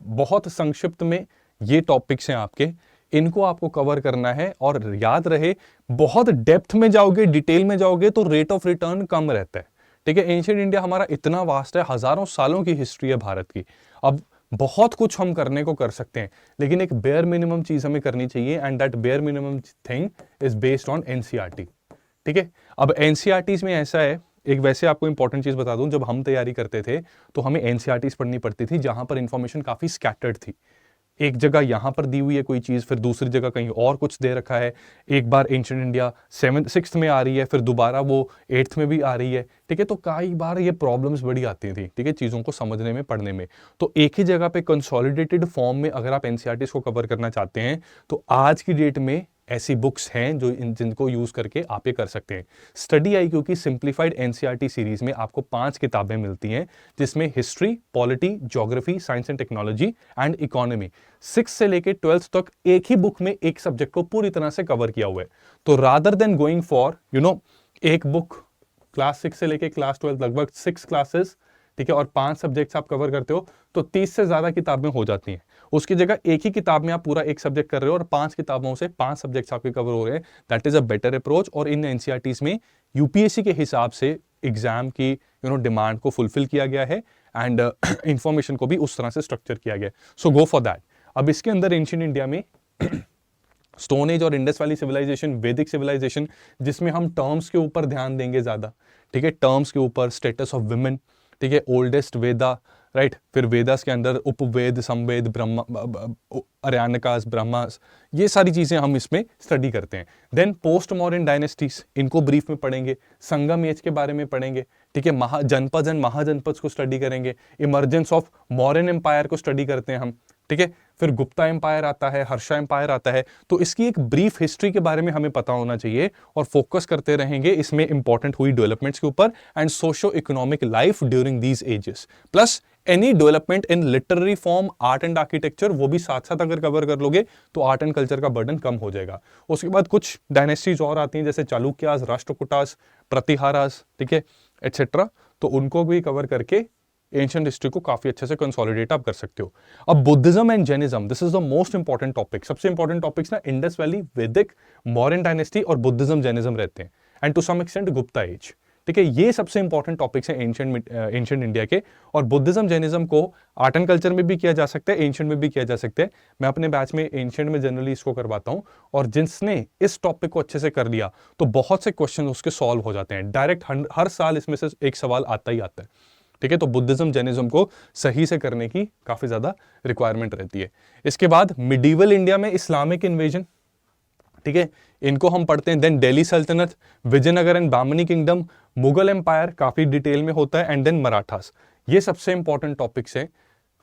बहुत संक्षिप्त में ये टॉपिक्स हैं आपके, इनको आपको कवर करना है, और याद रहे बहुत डेप्थ में जाओगे, डिटेल में जाओगे तो रेट ऑफ रिटर्न कम रहता है, ठीक है। एंशिएंट इंडिया हमारा इतना वास्ट है, हजारों सालों की हिस्ट्री है भारत की। अब बहुत कुछ हम करने को कर सकते हैं, लेकिन एक बेयर मिनिमम चीज हमें करनी चाहिए, and that bare minimum thing is based on NCERT, ठीक है। अब एनसीईआरटीज में ऐसा है, एक वैसे आपको इंपॉर्टेंट चीज बता दूं, जब हम तैयारी करते थे तो हमें एनसीईआरटीज पढ़नी पड़ती थी जहां पर इंफॉर्मेशन काफी स्कैटर्ड थी। एक जगह यहां पर दी हुई है कोई चीज, फिर दूसरी जगह कहीं और कुछ दे रखा है। एक बार एंशिएंट इंडिया 6th में आ रही है, फिर दोबारा वो 8th में भी आ रही है, ठीक है। तो कई बार ये प्रॉब्लम्स बड़ी आती थी, ठीक है, चीजों को समझने में, पढ़ने में। तो एक ही जगह पे कंसोलिडेटेड फॉर्म में अगर आप एनसीईआरटीज को कवर करना चाहते हैं तो आज की डेट में ऐसी बुक्स हैं जो जिनको यूज करके आप ये कर सकते हैं। स्टडी आईक्यू की सिंप्लीफाइड एनसीईआरटी सीरीज में आपको 5 किताबें मिलती हैं, जिसमें history, polity, geography, science and technology and economy 6 से लेके 12th तक एक ही बुक में एक सब्जेक्ट को पूरी तरह से कवर किया हुआ है। तो रादर देन गोइंग फॉर एक बुक क्लास 6 से लेके क्लास 12 लगभग 6 क्लासेस, ठीक है, और 5 सब्जेक्ट्स आप कवर करते हो तो 30 से ज्यादा किताबें हो जाती हैं। उसकी जगह एक ही किताब में आप पूरा एक सब्जेक्ट कर रहे हो और 5 किताबों से 5 सब्जेक्ट्स आपके कवर हो रहे हैं। That is a better approach, और इन एनसीईआरटीज में यूपीएससी के हिसाब से एग्जाम की डिमांड को फुलफिल किया गया है, एंड इंफॉर्मेशन को भी उस तरह से स्ट्रक्चर किया गया है। सो गो फॉर दैट। अब इसके अंदर एंशिएंट इंडिया में स्टोन एज और इंडस वैली सिविलाइजेशन, वैदिक सिविलाइजेशन, जिसमें हम टर्म्स के ऊपर ध्यान देंगे ज्यादा, ठीक है, टर्म्स के ऊपर, स्टेटस ऑफ विमेन, ठीक है, ओल्डेस्ट वेदा, राइट, फिर वेदास के अंदर उपवेद, समवेद, ब्रह्मा, आर्यानकास, ब्रह्मास, ये सारी चीजें हम इसमें स्टडी करते हैं। देन पोस्ट मॉडर्न डायनेस्टीज, इनको ब्रीफ में पढ़ेंगे, संगम एज के बारे में पढ़ेंगे, ठीक है, महाजनपद एंड महाजनपद को स्टडी करेंगे, इमर्जेंस ऑफ मॉडर्न एम्पायर को स्टडी करते हैं हम, ठीक है, फिर गुप्ता एम्पायर आता है, हर्षा एम्पायर आता है। तो इसकी एक ब्रीफ हिस्ट्री के बारे में हमें पता होना चाहिए, और फोकस करते रहेंगे इसमें इंपॉर्टेंट हुई डेवलपमेंट्स के ऊपर and socio economic life during these ages, plus any development in literary form, art and architecture, वो भी साथ साथ अगर कवर कर लोगे तो आर्ट एंड कल्चर का बर्डन कम हो जाएगा। उसके बाद कुछ डायनेस्टीज और आती हैं, जैसे चालुक्यास, राष्ट्रकूटास, प्रतिहारास, ठीक है, एटसेट्रा। तो उनको भी कवर करके एंशिएंट हिस्ट्री को काफी अच्छे से कंसोलिडेट आप कर सकते हो। अब Buddhism and Jainism, this is the most important topic. सबसे इंपॉर्टेंट टॉपिक्स ना Indus valley, Vedic, modern dynasty और बुद्धिज्म जैनिज्म रहते हैं, and to some extent Gupta age, ठीक है। ये सबसे इंपॉर्टेंट टॉपिक्स हैं एंशिएंट इंडिया के। और बुद्धिज्म जैनिज्म को आर्ट एंड कल्चर में भी किया जा सकता है, एंशिएंट में भी किया जा सकता है। मैं अपने बैच में एंशिएंट में जनरली इसको करवाता हूं, और जिसने इस टॉपिक को अच्छे से कर लिया तो बहुत से क्वेश्चन उसके सॉल्व हो जाते हैं डायरेक्ट। हर साल इसमें से एक सवाल आता ही आता है, ठीक है। तो बुद्धिज्म जैनिज्म को सही से करने की काफी ज्यादा रिक्वायरमेंट रहती है। इसके बाद मिडीवल इंडिया में इस्लामिक इन्वेजन, ठीक है, इनको हम पढ़ते हैं। Then Delhi sultanate, Vijayanagar and Bahmani kingdom, Mughal empire काफी डिटेल में होता है, एंड देन मराठास। ये सबसे इंपॉर्टेंट टॉपिक्स हैं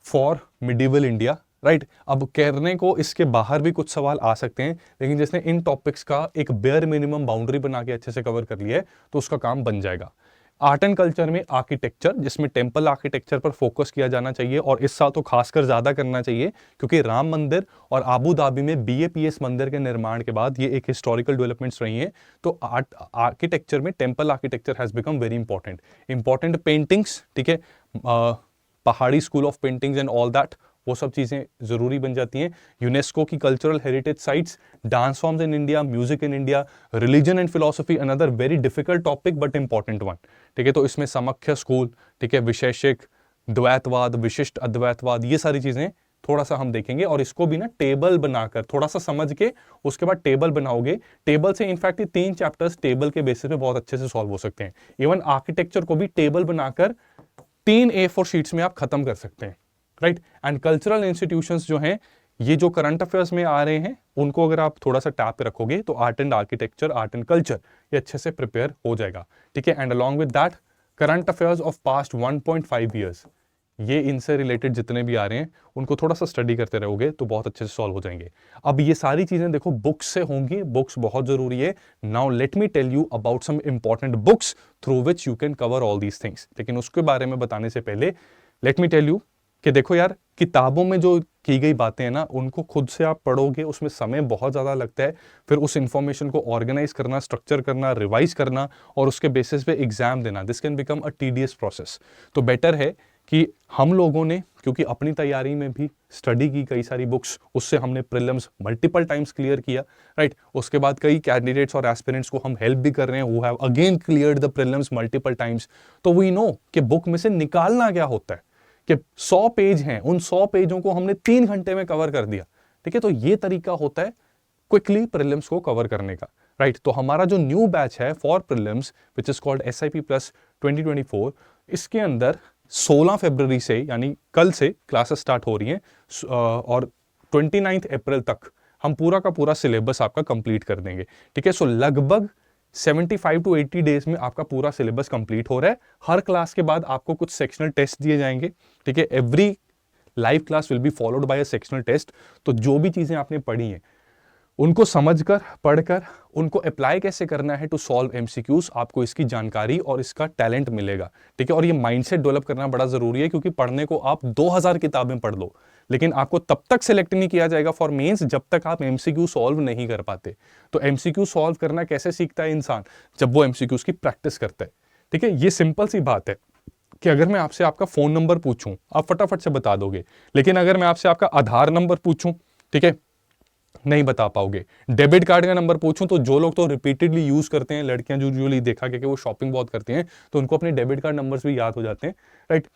फॉर मिडीवल इंडिया, राइट। अब करने को इसके बाहर भी कुछ सवाल आ सकते हैं, लेकिन जिसने इन टॉपिक्स का एक बेयर मिनिमम बाउंड्री बना के अच्छे से कवर कर लिया है तो उसका काम बन जाएगा। आर्ट एंड कल्चर में आर्किटेक्चर, जिसमें टेंपल आर्किटेक्चर पर फोकस किया जाना चाहिए, और इस साल तो खासकर ज्यादा करना चाहिए, क्योंकि राम मंदिर और आबू धाबी में बीएपीएस मंदिर के निर्माण के बाद ये एक हिस्टोरिकल डेवलपमेंट्स रही हैं। तो आर्किटेक्चर में temple architecture has become very important. Paintings, ठीक है, पहाड़ी school of paintings and all that, वो सब चीज़ें ज़रूरी बन जाती हैं। यूनेस्को की cultural heritage sites, dance forms in India, music in India, religion and philosophy, another very difficult topic but important one. ठीक है, तो इसमें समाख्या स्कूल, ठीक है, विशेषिक, द्वैतवाद, विशिष्ट अद्वैतवाद, ये सारी चीज़ें थोड़ा सा हम देखेंगे। और इसको भी ना टेबल बनाकर थोड़ा सा समझ के उसके बाद टेबल बनाओगे। टेबल से इनफैक्ट ये 3 चैप्टर्स टेबल के बेसिस पे बहुत अच्छे से सॉल्व हो सकते हैं। इवन आर्किटेक्चर को भी टेबल बनाकर 3 A4 शीट्स में आप खत्म कर सकते हैं, राइट। एंड कल्चरल इंस्टीट्यूशंस जो हैं, ये जो करंट अफेयर्स में आ रहे हैं, उनको अगर आप थोड़ा सा टैप पे रखोगे तो art and architecture, art and culture, ये अच्छे से प्रिपेयर हो जाएगा। ठीक है, and along with that current affairs of past 1.5 years, ये इनसे रिलेटेड जितने भी आ रहे हैं उनको थोड़ा सा स्टडी करते रहोगे तो बहुत अच्छे से सॉल्व हो जाएंगे। अब ये सारी चीजें देखो बुक्स से होंगी, बुक्स बहुत जरूरी है। Now let me tell you about some important books through which you can cover all these things. लेकिन उसके बारे में बताने से पहले लेट मी टेल यू कि देखो यार, किताबों में जो की गई बातें हैं ना, उनको खुद से आप पढ़ोगे, उसमें समय बहुत ज़्यादा लगता है। फिर उस इंफॉर्मेशन को ऑर्गेनाइज करना, स्ट्रक्चर करना, रिवाइज करना और उसके बेसिस पे एग्जाम देना, this can become a tedious process. तो बेटर है कि हम लोगों ने, क्योंकि अपनी तैयारी में भी स्टडी की कई सारी बुक्स, उससे हमने प्रीलिम्स मल्टीपल टाइम्स क्लियर किया, राइट। उसके बाद कई कैंडिडेट्स और एस्पिरेंट्स को हम हेल्प भी कर रहे हैं, who have again cleared the prelims multiple times. तो वी नो कि बुक में से निकालना क्या होता है, कि 100 पेज हैं, उन 100 पेजों को हमने 3 घंटे में कवर कर दिया। ठीक है, तो ये तरीका होता है क्विकली प्रीलिम्स को कवर करने का, राइट। तो हमारा जो न्यू बैच है for prelims which is called SIP Plus 2024, इसके अंदर 16 फरवरी से यानी कल से क्लासेस स्टार्ट हो रही हैं और 29 अप्रैल तक हम पूरा का पूरा सिलेबस आपका कंप्लीट कर देंगे। ठीक है, सो लगभग 75 to 80 डेज में आपका पूरा सिलेबस कंप्लीट हो रहा है। हर क्लास के बाद आपको कुछ सेक्शनल टेस्ट दिए जाएंगे। ठीक है, every live class will be followed by a sectional test. तो जो भी चीजें आपने पढ़ी हैं उनको समझकर, पढ़कर, उनको अप्लाई कैसे करना है टू सॉल्व MCQs, आपको इसकी जानकारी और इसका टैलेंट मिलेगा। ठीक है, और ये माइंडसेट डेवलप करना बड़ा जरूरी है, क्योंकि पढ़ने को आप 2000 किताबें पढ़ लो, लेकिन आपको तब तक सिलेक्ट नहीं किया जाएगा फॉर मेंस जब तक आप MCQ सॉल्व नहीं कर पाते। तो MCQ सॉल्व करना कैसे सीखता है इंसान? जब वो MCQs की प्रैक्टिस करता है। ठीक है, ये सिंपल सी बात है कि अगर मैं आपसे आपका फोन नंबर पूछूं, आप फटाफट से बता दोगे, लेकिन अगर मैं आपसे आपका आधार नंबर पूछूं, ठीक है, नहीं बता पाओगे। डेबिट कार्ड का नंबर पूछूं तो जो लोग तो रिपीटेडली यूज करते हैं, लड़कियां जो यूजुअली देखा कि वो शॉपिंग बहुत करती हैं, तो उनको अपने डेबिट कार्ड नंबर्स भी याद हो जाते हैं, राइट,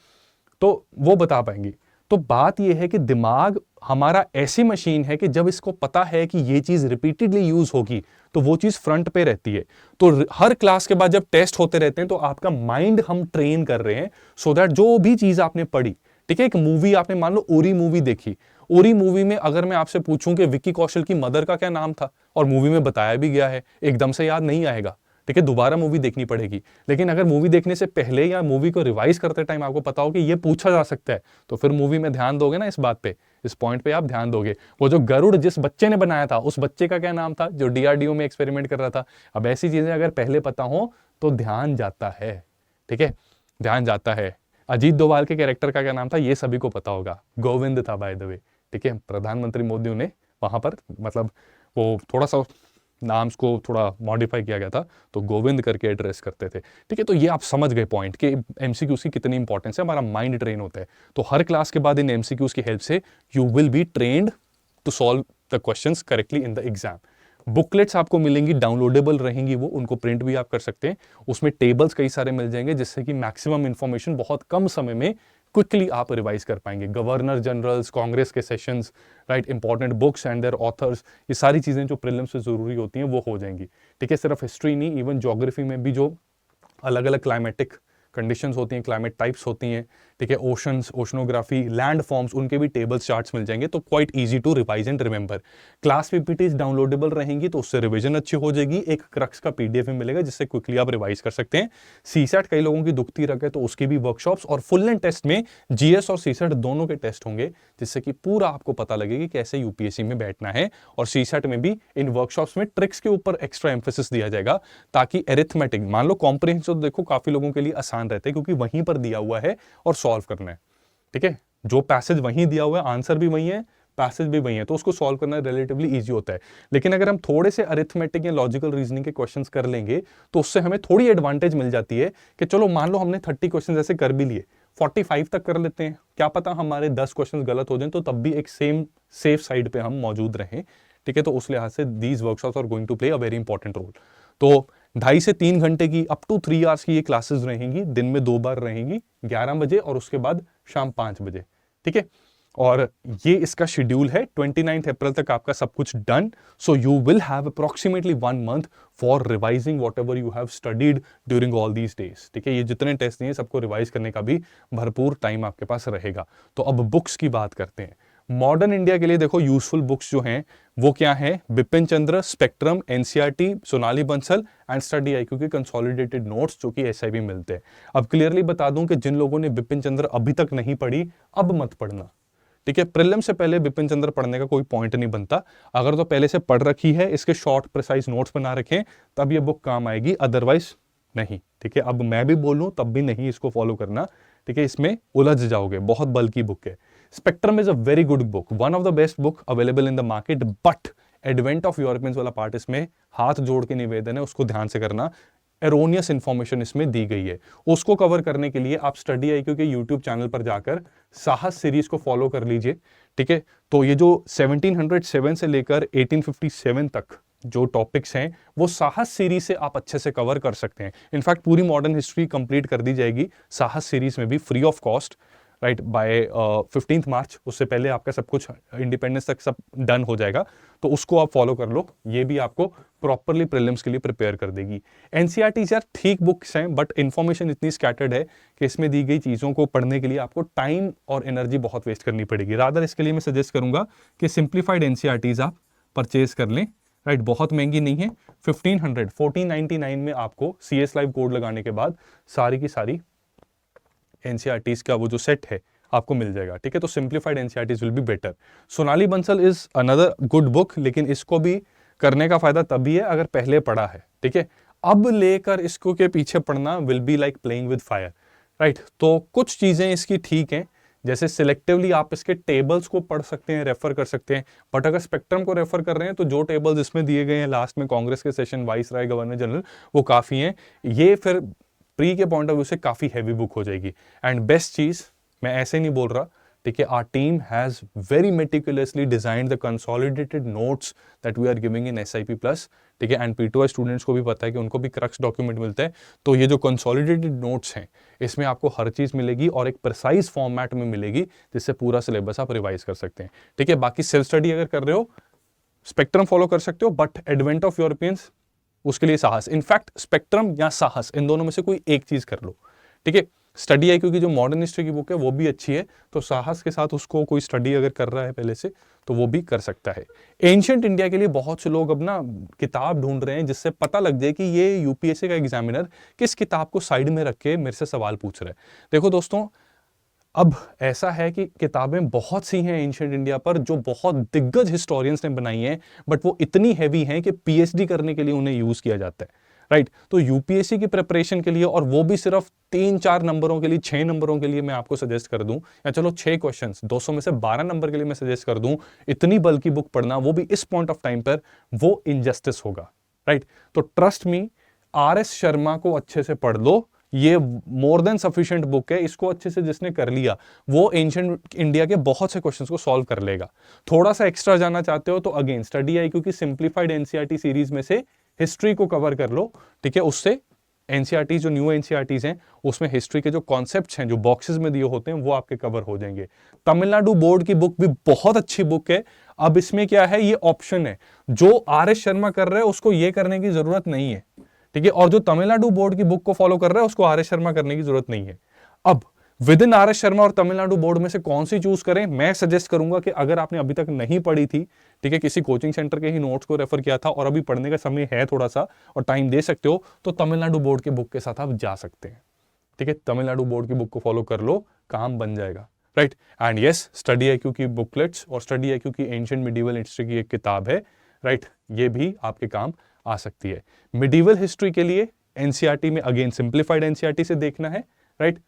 तो वो बता पाएंगी। तो बात यह है कि दिमाग हमारा ऐसी मशीन है कि जब इसको पता है कि ये चीज रिपीटेडली यूज होगी तो वो चीज फ्रंट पे रहती है। तो हर क्लास के बाद जब टेस्ट होते रहते हैं तो आपका माइंड हम ट्रेन कर रहे हैं सो दैट जो भी चीज आपने पढ़ी, ठीक है, एक मूवी आपने मान लो उरी मूवी देखी, उरी मूवी में अगर मैं आपसे पूछूं कि विक्की कौशल की मदर का क्या नाम था, और मूवी में बताया भी गया है, एकदम से याद नहीं आएगा। ठीक है, दोबारा मूवी देखनी पड़ेगी। लेकिन अगर मूवी देखने से पहले या मूवी को रिवाइज करते टाइम आपको पता हो कि ये पूछा जा सकता है, तो फिर मूवी में ध्यान दोगे ना, इस बात पे, इस पॉइंट पे आप ध्यान दोगे। वो जो गरुड़ जिस बच्चे ने बनाया था, उस बच्चे का क्या नाम था जो DRDO में एक्सपेरिमेंट कर रहा था? अब ऐसी चीजें अगर पहले पता हो तो ध्यान जाता है। ठीक है, ध्यान जाता है। अजीत डोभाल के कैरेक्टर का क्या नाम था, ये सभी को पता होगा, गोविंद था बाय द वे। ठीक है, प्रधानमंत्री मोदी ने वहां पर मतलब वो थोड़ा सा नाम को थोड़ा मॉडिफाई किया गया था, तो गोविंद करके एड्रेस करते थे। ठीक है, तो ये आप समझ गए पॉइंट कि MCQs की कितनी इंपॉर्टेंस है, हमारा माइंड ट्रेन होता है। तो हर क्लास के बाद इन MCQs की हेल्प से you will be trained to solve the questions correctly in the exam. Booklets आपको मिलेंगी, डाउनलोडेबल रहेंगी, वो उनको प्रिंट भी आप कर सकते हैं। उसमें टेबल्स कई सारे मिल जाएंगे जिससे कि मैक्सिमम इंफॉर्मेशन बहुत कम समय में क्विकली आप रिवाइज कर पाएंगे। गवर्नर जनरल्स, कांग्रेस के sessions, right, important books and their authors, ये सारी चीजें जो प्रीलिम्स से जरूरी होती हैं वो हो जाएंगी। ठीक है, सिर्फ हिस्ट्री नहीं, इवन ज्योग्राफी में भी जो अलग अलग क्लाइमेटिक कंडीशंस होती हैं, क्लाइमेट टाइप्स होती हैं, ठीक है, ओशंस, ओशनोग्राफी, लैंड फॉर्म्स, उनके भी टेबल्स, चार्ट्स मिल जाएंगे। तो quite easy to revise and remember. Class PPTs downloadable रहेंगी तो उससे रिवीजन अच्छी हो जाएगी। एक क्रक्स का PDF में मिलेगा जिससे क्विकली आप रिवाइज कर सकते हैं। CSAT कई लोगों की दुखती रखे तो उसकी भी वर्कशॉप्स, और फुल लेंथ टेस्ट में GS और CSAT दोनों के टेस्ट होंगे, जिससे कि पूरा आपको पता लगे कि कैसे UPSC में बैठना है। और CSAT में भी इन वर्कशॉप्स में ट्रिक्स के ऊपर एक्स्ट्रा एम्फेसिस दिया जाएगा, ताकि एरिथमेटिक, मान लो कॉम्प्रिहेंसिव देखो काफी लोगों के लिए आसान रहते हैं क्योंकि वहीं पर दिया हुआ है और सॉल्व करना है। ठीक है, जो पैसेज वहीं दिया हुआ है, आंसर भी वही है, पैसेज भी वही है, तो उसको सॉल्व करना रिलेटिवली इजी होता है। लेकिन अगर हम थोड़े से अरिथमेटिक या लॉजिकल रीजनिंग के क्वेश्चंस कर लेंगे तो उससे हमें थोड़ी एडवांटेज मिल जाती है कि चलो मान लो हमने 30 क्वेश्चंस ऐसे कर भी लिए, 45 तक कर लेते हैं, क्या पता हमारे 10 क्वेश्चन गलत हो जाएं तो तब भी एक सेफ साइड पे हम मौजूद रहें, ठीक है। तो उस लिहाज से these workshops are going to play a very important role. तो 2.5 से 3 घंटे की अप टू 3 आवर्स की ये क्लासेस रहेंगी, दिन में 2 बार रहेंगी, 11 बजे और उसके बाद शाम 5 बजे, ठीक है। और ये इसका शेड्यूल है, 29 अप्रैल तक आपका सब कुछ done. So you will have approximately 1 month for revising what ever you have studied during all these days, ठीक है। ये जितने टेस्ट दिए सबको रिवाइज करने का भी भरपूर टाइम आपके पास रहेगा। तो अब बुक्स की बात करते हैं। मॉडर्न इंडिया के लिए देखो यूजफुल बुक्स जो हैं वो क्या है, Bipin Chandra, Spectrum, NCERT, Sonali Bansal and Study IQ के कंसोलिडेटेड नोट्स जो कि एसआईबी मिलते हैं। अब क्लियरली बता दूं कि जिन लोगों ने बिपिन चंद्र अभी तक नहीं पढ़ी, अब मत पढ़ना, ठीक है। प्रीलिम से पहले बिपिन चंद्र पढ़ने का कोई पॉइंट नहीं बनता। अगर तो पहले से पढ़ रखी है, इसके शॉर्ट प्रिसाइज नोट्स बना रखें, तब ये बुक काम आएगी, अदरवाइज नहीं, ठीक है। अब मैं भी बोलूं तब भी नहीं इसको फॉलो करना, ठीक है, इसमें उलझ जाओगे, बहुत बल्कि बुक है। Spectrum is a very good book, one of the best book available in the market, but advent of Europeans वाला पार्ट इसमें हाथ जोड़ के निवेदन है, उसको ध्यान से करना। एरोनियस इंफॉर्मेशन इसमें दी गई है, उसको कवर करने के लिए आप स्टडी आईक्यू के यूट्यूब चैनल पर जाकर साहस सीरीज को फॉलो कर लीजिए, ठीक है। तो ये जो 1707 से लेकर 1857 तक जो टॉपिक्स हैं वो साहस सीरीज से आप अच्छे से कवर कर सकते हैं। इनफैक्ट पूरी मॉडर्न हिस्ट्री कंप्लीट कर दी जाएगी साहस सीरीज में भी, free of cost, right, by 15 March. उससे पहले आपका सब कुछ इंडिपेंडेंस तक सब डन हो जाएगा, तो उसको आप फॉलो कर लो, ये भी आपको प्रॉपरली प्रीलिम्स के लिए प्रिपेयर कर देगी। एनसीईआरटी यार ठीक बुक्स हैं, बट इंफॉर्मेशन इतनी स्कैटर्ड है कि इसमें दी गई चीज़ों को पढ़ने के लिए आपको टाइम और एनर्जी बहुत वेस्ट करनी पड़ेगी। रादर इसके लिए मैं सजेस्ट करूंगा कि सिंप्लीफाइड एनसीईआरटीज आप परचेज कर लें, राइट, बहुत महंगी नहीं है, 1499 में आपको CS लाइव कोड लगाने के बाद सारी की सारी एनसीईआरटीज का वो जो सेट है आपको मिल जाएगा, ठीक है। तो simplified NCERTs will be better. Sonali Bansal is another good book, लेकिन इसको भी करने का फायदा तभी है अगर पहले पढ़ा है, ठीक है। अब लेकर इसको के पीछे पढ़ना will be like playing with fire, right. तो कुछ चीजें इसकी ठीक हैं, जैसे सिलेक्टिवली आप इसके टेबल्स को पढ़ सकते हैं, रेफर कर सकते हैं, बट अगर स्पेक्ट्रम को रेफर कर रहे हैं तो जो टेबल्स इसमें दिए गए हैं लास्ट में कांग्रेस के सेशन, वाइस राय, गवर्नर जनरल, वो काफी हैं। ये फिर प्री के पॉइंट ऑफ व्यू से काफी हैवी बुक हो जाएगी। एंड बेस्ट चीज, मैं ऐसे नहीं बोल रहा, ठीक है, our team has very meticulously designed the consolidated notes that we are giving in SIP plus, ठीक है। एंड P2I स्टूडेंट्स को भी पता है कि उनको भी क्रक्स डॉक्यूमेंट मिलता है, तो ये जो कंसोलिडेटेड नोट्स हैं इसमें आपको हर चीज मिलेगी और एक प्रिसाइज फॉर्मेट में मिलेगी, जिससे पूरा सिलेबस आप रिवाइज कर सकते हैं, ठीक है। बाकी सेल्फ स्टडी अगर कर रहे हो, स्पेक्ट्रम फॉलो कर सकते हो, बट एडवेंट ऑफ यूरोपियंस, उसके लिए साहस, इनफैक्ट स्पेक्ट्रम या साहस, इन दोनों में से कोई एक चीज कर लो, ठीक है। स्टडी आईक्यू की जो मॉडर्न हिस्ट्री की बुक है वो भी अच्छी है, तो साहस के साथ उसको कोई स्टडी अगर कर रहा है पहले से तो वो भी कर सकता है। एंशिएंट इंडिया के लिए बहुत से लोग अब ना किताब ढूंढ रहे हैं जिससे पता लग जाए कि ये यूपीएससी का एग्जामिनर किस किताब को साइड में रख के मेरे से सवाल पूछ रहा है। देखो दोस्तों, अब ऐसा है कि किताबें बहुत सी हैं एंशिएंट इंडिया पर जो बहुत दिग्गज हिस्टोरियंस ने बनाई हैं, बट वो इतनी हैवी हैं कि PhD करने के लिए उन्हें यूज किया जाता है, राइट। तो यूपीएससी की प्रिपरेशन के लिए, और वो भी सिर्फ 3-4 नंबरों के लिए, 6 नंबरों के लिए मैं आपको सजेस्ट कर दूं, या चलो 6 क्वेश्चंस 200 में से 12 नंबर के लिए मैं सजेस्ट कर दूं, इतनी बल्कि बुक पढ़ना, वो भी इस पॉइंट ऑफ टाइम पर, वो इनजस्टिस होगा, राइट। तो ट्रस्ट मी, RS शर्मा को अच्छे से पढ़ लो, ये मोर देन सफिशिएंट बुक है। इसको अच्छे से जिसने कर लिया वो एंशिएंट इंडिया के बहुत से क्वेश्चंस को सॉल्व कर लेगा। थोड़ा सा एक्स्ट्रा जाना चाहते हो तो अगेन स्टडी आईक्यू की सिंप्लीफाइड एनसीईआरटी सीरीज में से हिस्ट्री को कवर कर लो, ठीक है। उससे एनसीईआरटी जो न्यू एनसीईआरटीज हैं उसमें हिस्ट्री के जो कॉन्सेप्ट्स हैं जो बॉक्सेस में दिए होते हैं वो आपके कवर हो जाएंगे। तमिलनाडु बोर्ड की बुक भी बहुत अच्छी बुक है। अब इसमें क्या है, ये ऑप्शन है, जो RS शर्मा कर रहे हैं उसको ये करने की जरूरत नहीं है, ठीक है, और जो तमिलनाडु बोर्ड की बुक को फॉलो कर रहा है उसको RS शर्मा करने की जरूरत नहीं है। अब विद इन RS शर्मा और तमिलनाडु बोर्ड में से कौन सी चूज करें, मैं सजेस्ट करूंगा कि अगर आपने अभी तक नहीं पढ़ी थी, ठीक है, किसी कोचिंग सेंटर के ही नोट्स को रेफर किया था और अभी पढ़ने का समय है थोड़ा सा और टाइम दे सकते हो, तो तमिलनाडु बोर्ड के बुक के साथ आप जा सकते हैं, ठीक है। तमिलनाडु बोर्ड की बुक को फॉलो कर लो, काम बन जाएगा, right. And yes, study IQ की बुकलेट्स और स्टडी आईक्यू की एंशिएंट मिडिवल हिस्ट्री की एक किताब है, राइट, ये भी आपके काम आ सकती है। मिडिवल हिस्ट्री के लिए एनसीईआरटी में अगेन सिंप्लीफाइड एनसीईआरटी से देखना है, right.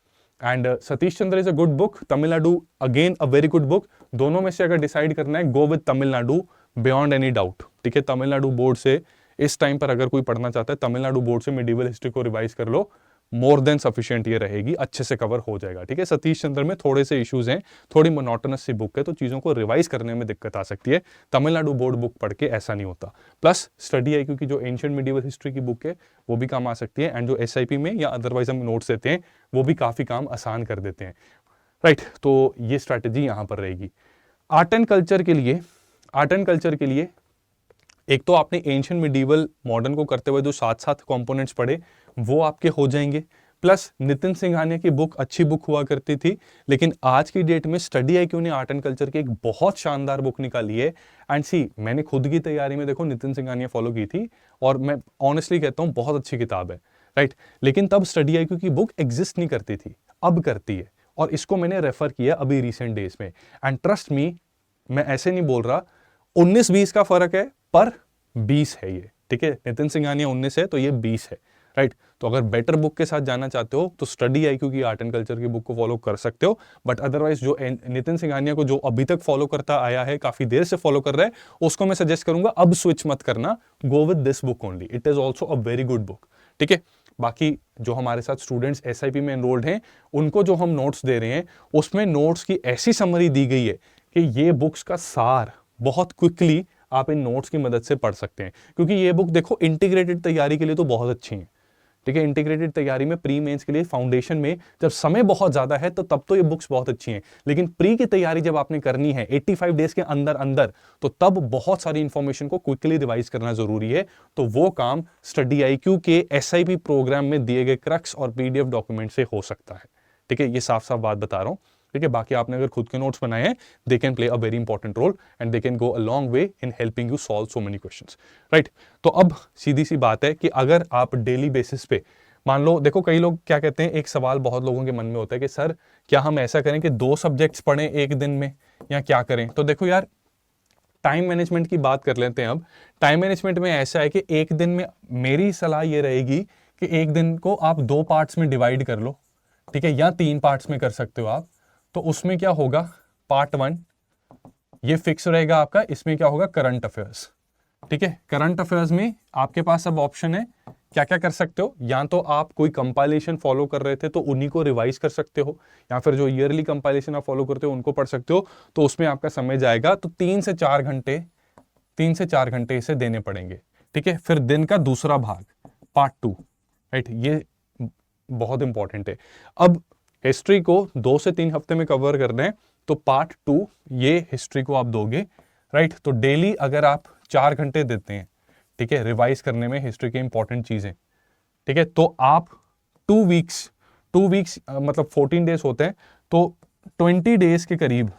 And Satish Chandra is a good book, Tamil Nadu again a very good book. दोनों में से अगर डिसाइड करना है, go with Tamil Nadu beyond any doubt, ठीक है। तमिलनाडु बोर्ड से इस टाइम पर अगर कोई पढ़ना चाहता है, तमिलनाडु बोर्ड से मिडिवल हिस्ट्री को रिवाइज कर लो, मोर देन सफिशिएंट ये रहेगी, अच्छे से कवर हो जाएगा। ठीक है, सतीश चंद्र में थोड़े से इश्यूज हैं, थोड़ी मोनोटोनस सी बुक है, तो चीज़ों को रिवाइज करने में दिक्कत आ सकती है। तमिलनाडु बोर्ड बुक पढ़ के ऐसा नहीं होता। प्लस स्टडी IQ की जो एंशिएंट मिडिवल हिस्ट्री की बुक है वो भी काम आ सकती है, एंड जो SIP में या अदरवाइज हम नोट्स देते हैं वो भी काफ़ी काम आसान कर देते हैं। राइट, तो ये स्ट्रैटेजी यहाँ पर रहेगी। आर्ट एंड कल्चर के लिए एक तो आपने एंशिएंट मिडिवल मॉडर्न को करते हुए जो 7 कंपोनेंट्स पढ़े वो आपके हो जाएंगे। प्लस नितिन सिंघानिया की बुक अच्छी बुक हुआ करती थी, लेकिन आज की डेट में स्टडी IQ ने आर्ट एंड कल्चर की एक बहुत शानदार बुक निकाली है। एंड सी, मैंने खुद की तैयारी में देखो नितिन सिंघानिया फॉलो की थी, और मैं ऑनेस्टली कहता हूँ बहुत अच्छी किताब है। राइट, लेकिन तब स्टडी IQ की बुक एग्जिस्ट नहीं करती थी, अब करती है, और इसको मैंने रेफर किया अभी रिसेंट डेज में। एंड ट्रस्ट मी, मैं ऐसे नहीं बोल रहा 19-20 का फर्क है, पर 20 है ये। ठीक है, नितिन सिंघानिया 19 है तो ये 20 है। राइट, तो अगर बेटर बुक के साथ जाना चाहते हो तो स्टडी IQ की आर्ट एंड कल्चर की बुक को फॉलो कर सकते हो, बट अदरवाइज जो नितिन सिंघानिया को जो अभी तक फॉलो करता आया है, काफी देर से फॉलो कर रहा है, उसको मैं सजेस्ट करूंगा अब स्विच मत करना, go with this book only, it is also a very good book. ठीक है, बाकी जो हमारे साथ स्टूडेंट्स SIP में एनरोल्ड हैं उनको जो हम नोट्स दे रहे हैं उसमें नोट्स की ऐसी समरी दी गई है कि ये बुक्स का सार बहुत क्विकली आप इन नोट्स की मदद से पढ़ सकते हैं, क्योंकि ये बुक देखो इंटीग्रेटेड तैयारी के लिए तो बहुत अच्छी है। ठीक है, इंटीग्रेटेड तैयारी में प्री मेंस के लिए फाउंडेशन में जब समय बहुत ज्यादा है तो तब तो ये बुक्स बहुत अच्छी हैं, लेकिन प्री की तैयारी जब आपने करनी है 85 डेज के अंदर अंदर, तो तब बहुत सारी इंफॉर्मेशन को क्विकली रिवाइज करना जरूरी है। तो वो काम स्टडी IQ के SIP प्रोग्राम में दिए गए क्रक्स और PDF डॉक्यूमेंट से हो सकता है। ठीक है, ये साफ साफ बात बता रहा हूं। ठीक है, बाकी आपने अगर खुद के नोट्स बनाए हैं, they can play a very important role and they can go a long way in helping you solve so many questions. Right, तो अब सीधी सी बात है कि अगर आप डेली बेसिस पे मान लो, देखो कई लोग क्या कहते हैं, एक सवाल बहुत लोगों के मन में होता है कि सर क्या हम ऐसा करें कि 2 सब्जेक्ट्स पढ़ें एक दिन में, या क्या करें। तो देखो यार, टाइम मैनेजमेंट की बात कर लेते हैं। अब टाइम मैनेजमेंट में ऐसा है कि एक दिन में मेरी सलाह ये रहेगी कि एक दिन को आप 2 पार्ट्स में डिवाइड कर लो। ठीक है, या 3 पार्ट्स में कर सकते हो आप। तो उसमें क्या होगा, पार्ट 1 ये फिक्स रहेगा आपका, इसमें क्या होगा, करंट अफेयर्स। ठीक है, करंट अफेयर्स में आपके पास अब ऑप्शन है क्या क्या कर सकते हो, या तो आप कोई कंपाइलेशन फॉलो कर रहे थे तो उन्हीं को रिवाइज कर सकते हो, या फिर जो ईयरली कंपाइलेशन आप फॉलो करते हो उनको पढ़ सकते हो। तो उसमें आपका समय जाएगा, तो 3 से 4 घंटे इसे देने पड़ेंगे। ठीक है, फिर दिन का दूसरा भाग पार्ट 2, राइट, ये बहुत इंपॉर्टेंट है। अब हिस्ट्री को 2 से 3 हफ्ते में कवर करना है, तो पार्ट 2 ये हिस्ट्री को आप दोगे। राइट, तो डेली अगर आप 4 घंटे देते हैं, ठीक है, रिवाइज करने में हिस्ट्री की इंपॉर्टेंट चीजें, ठीक है, तो आप 2 वीक्स मतलब 14 डेज होते हैं, तो 20 डेज के करीब,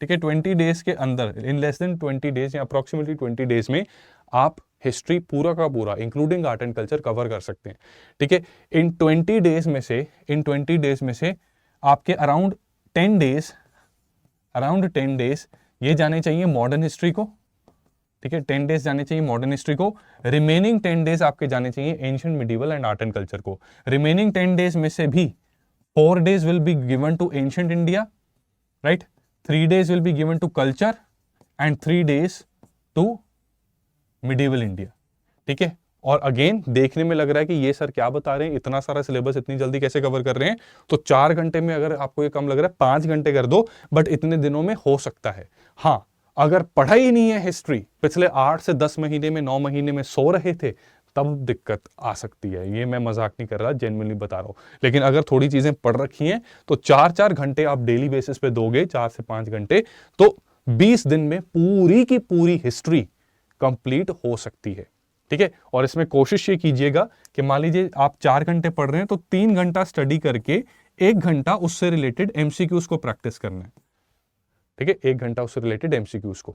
ठीक है, 20 डेज के अंदर, इन लेस देन 20 डेज या अप्रोक्सीमेटली 20 डेज में आप हिस्ट्री पूरा का पूरा including art and culture cover कर सकते हैं। ठीक है, इन 20 डेज में से आपके अराउंड 10 डेज ये जाने चाहिए मॉडर्न हिस्ट्री को। ठीक है, 10 डेज जाने चाहिए मॉडर्न हिस्ट्री को, रिमेनिंग 10 डेज आपके जाने चाहिए ancient medieval and art and culture को। रिमेनिंग 10 डेज में से भी 4 days will be given to ancient India, right, 3 days will be given to culture and 3 days to medieval India. ठीक है, और अगेन देखने में लग रहा है कि ये सर क्या बता रहे हैं, इतना सारा सिलेबस इतनी जल्दी कैसे कवर कर रहे हैं। तो 4 घंटे में अगर आपको ये कम लग रहा है 5 घंटे कर दो, बट इतने दिनों में हो सकता है। हाँ, अगर पढ़ा ही नहीं है हिस्ट्री, पिछले 8 से 10 महीने में 9 महीने में सो रहे थे, तब दिक्कत आ सकती है। ये मैं मजाक नहीं कर रहा, जेन्युइनली बता रहा हूं। लेकिन अगर थोड़ी चीजें पढ़ रखी हैं तो 4-4 घंटे आप डेली बेसिस पे दोगे, 4 से 5 घंटे, तो 20 दिन में पूरी की पूरी हिस्ट्री कंप्लीट हो सकती है। ठीक है, और इसमें कोशिश ये कीजिएगा कि मान लीजिए आप 4 घंटे पढ़ रहे हैं, तो 3 घंटा स्टडी करके 1 घंटा उससे रिलेटेड MCQs को प्रैक्टिस करना है। ठीक है, 1 घंटा उससे रिलेटेड MCQs को,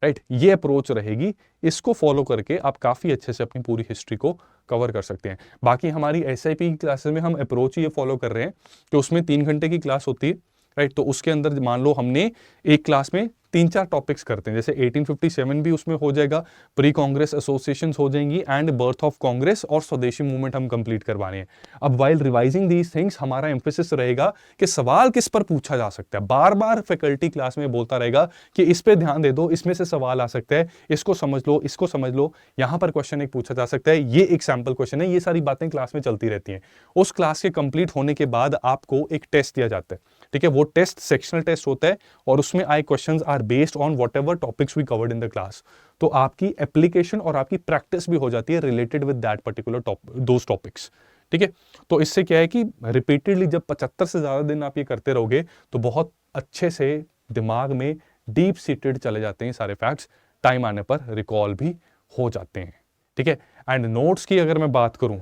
राइट, ये अप्रोच रहेगी। इसको फॉलो करके आप काफी अच्छे से अपनी पूरी हिस्ट्री को कवर कर सकते हैं। बाकी हमारी SIP की क्लासेस में हम अप्रोच ही ये फॉलो कर रहे हैं कि उसमें 3 घंटे की क्लास होती है, राइट, तो उसके अंदर मान लो हमने एक क्लास में 3-4 टॉपिक्स करते हैं, जैसे 1857 भी उसमें हो जाएगा, प्री कांग्रेस एसोसिएशन हो जाएंगी एंड बर्थ ऑफ कांग्रेस और स्वदेशी मूवमेंट हम कंप्लीट करवा रहे हैं। अब वाइल रिवाइजिंग दीज थिंग्स हमारा एम्फेसिस रहेगा कि सवाल किस पर पूछा जा सकता है। बार बार फैकल्टी क्लास में बोलता रहेगा कि इस पे ध्यान दे दो, इसमें से सवाल आ सकता है, इसको समझ लो, इसको समझ लो, यहां पर क्वेश्चन एक पूछा जा सकता है, ये एक सैंपल क्वेश्चन है। ये सारी बातें क्लास में चलती रहती हैं। उस क्लास के कंप्लीट होने के बाद आपको एक टेस्ट दिया जाता है, ठीक है। वो टेस्ट सेक्शनल टेस्ट होता है और उसमें आए questions are based on whatever topics we covered in the class. तो आपकी एप्लीकेशन और आपकी प्रैक्टिस भी हो जाती है related with that particular those topics, ठीक है। तो इससे क्या है कि रिपीटेडली जब 75 से ज्यादा दिन आप ये करते रहोगे तो बहुत अच्छे से दिमाग में डीप सीटेड चले जाते हैं सारे फैक्ट्स, टाइम आने पर रिकॉल भी हो जाते हैं, ठीक है। एंड नोट्स की अगर मैं बात करूं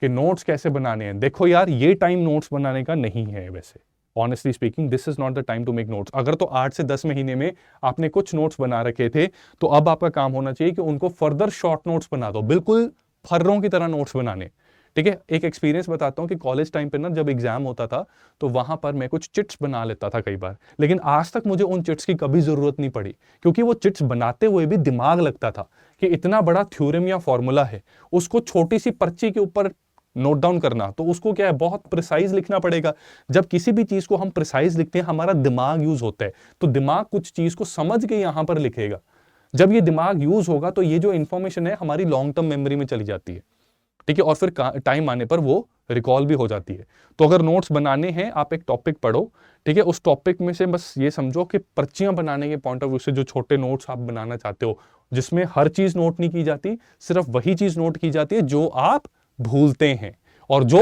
कि नोट्स कैसे बनाने हैं, देखो यार ये टाइम नोट्स बनाने का नहीं है वैसे, honestly speaking this is not the time to make notes. अगर तो 8 से 10 महीने में आपने कुछ नोट्स बना रखे थे तो अब आपका काम होना चाहिए कि उनको फर्दर शॉर्ट नोट्स बना दो, बिल्कुल फर्रों की तरह नोट्स बनाने, ठीक है। एक एक्सपीरियंस बताता हूं कि कॉलेज टाइम पे ना जब एग्जाम होता था तो वहां पर मैं कुछ चिट्स बना लेता था कई बार, लेकिन आज तक मुझे उन चिट्स की कभी जरूरत नहीं पड़ी, क्योंकि वो चिट्स बनाते हुए भी दिमाग लगता था कि इतना बड़ा थ्योरम या फॉर्मूला है, उसको छोटी सी पर्ची के ऊपर नोट डाउन करना, तो उसको क्या है बहुत प्रिसाइज लिखना पड़ेगा। जब किसी भी चीज को हम प्रिसाइज लिखते हैं हमारा दिमाग यूज होता है, तो दिमाग कुछ चीज को समझ के यहां पर लिखेगा। जब ये दिमाग यूज होगा तो ये जो इंफॉर्मेशन है हमारी लॉन्ग टर्म मेमोरी में चली जाती है, ठीक है, और फिर टाइम आने पर वो रिकॉल भी हो जाती है। तो अगर नोट्स बनाने हैं, आप एक टॉपिक पढ़ो, ठीक है, उस टॉपिक में से बस ये समझो कि पर्चियां बनाने के पॉइंट ऑफ व्यू से जो छोटे नोट्स आप बनाना चाहते हो, जिसमें हर चीज नोट नहीं की जाती, सिर्फ वही चीज नोट की जाती है जो आप भूलते हैं और जो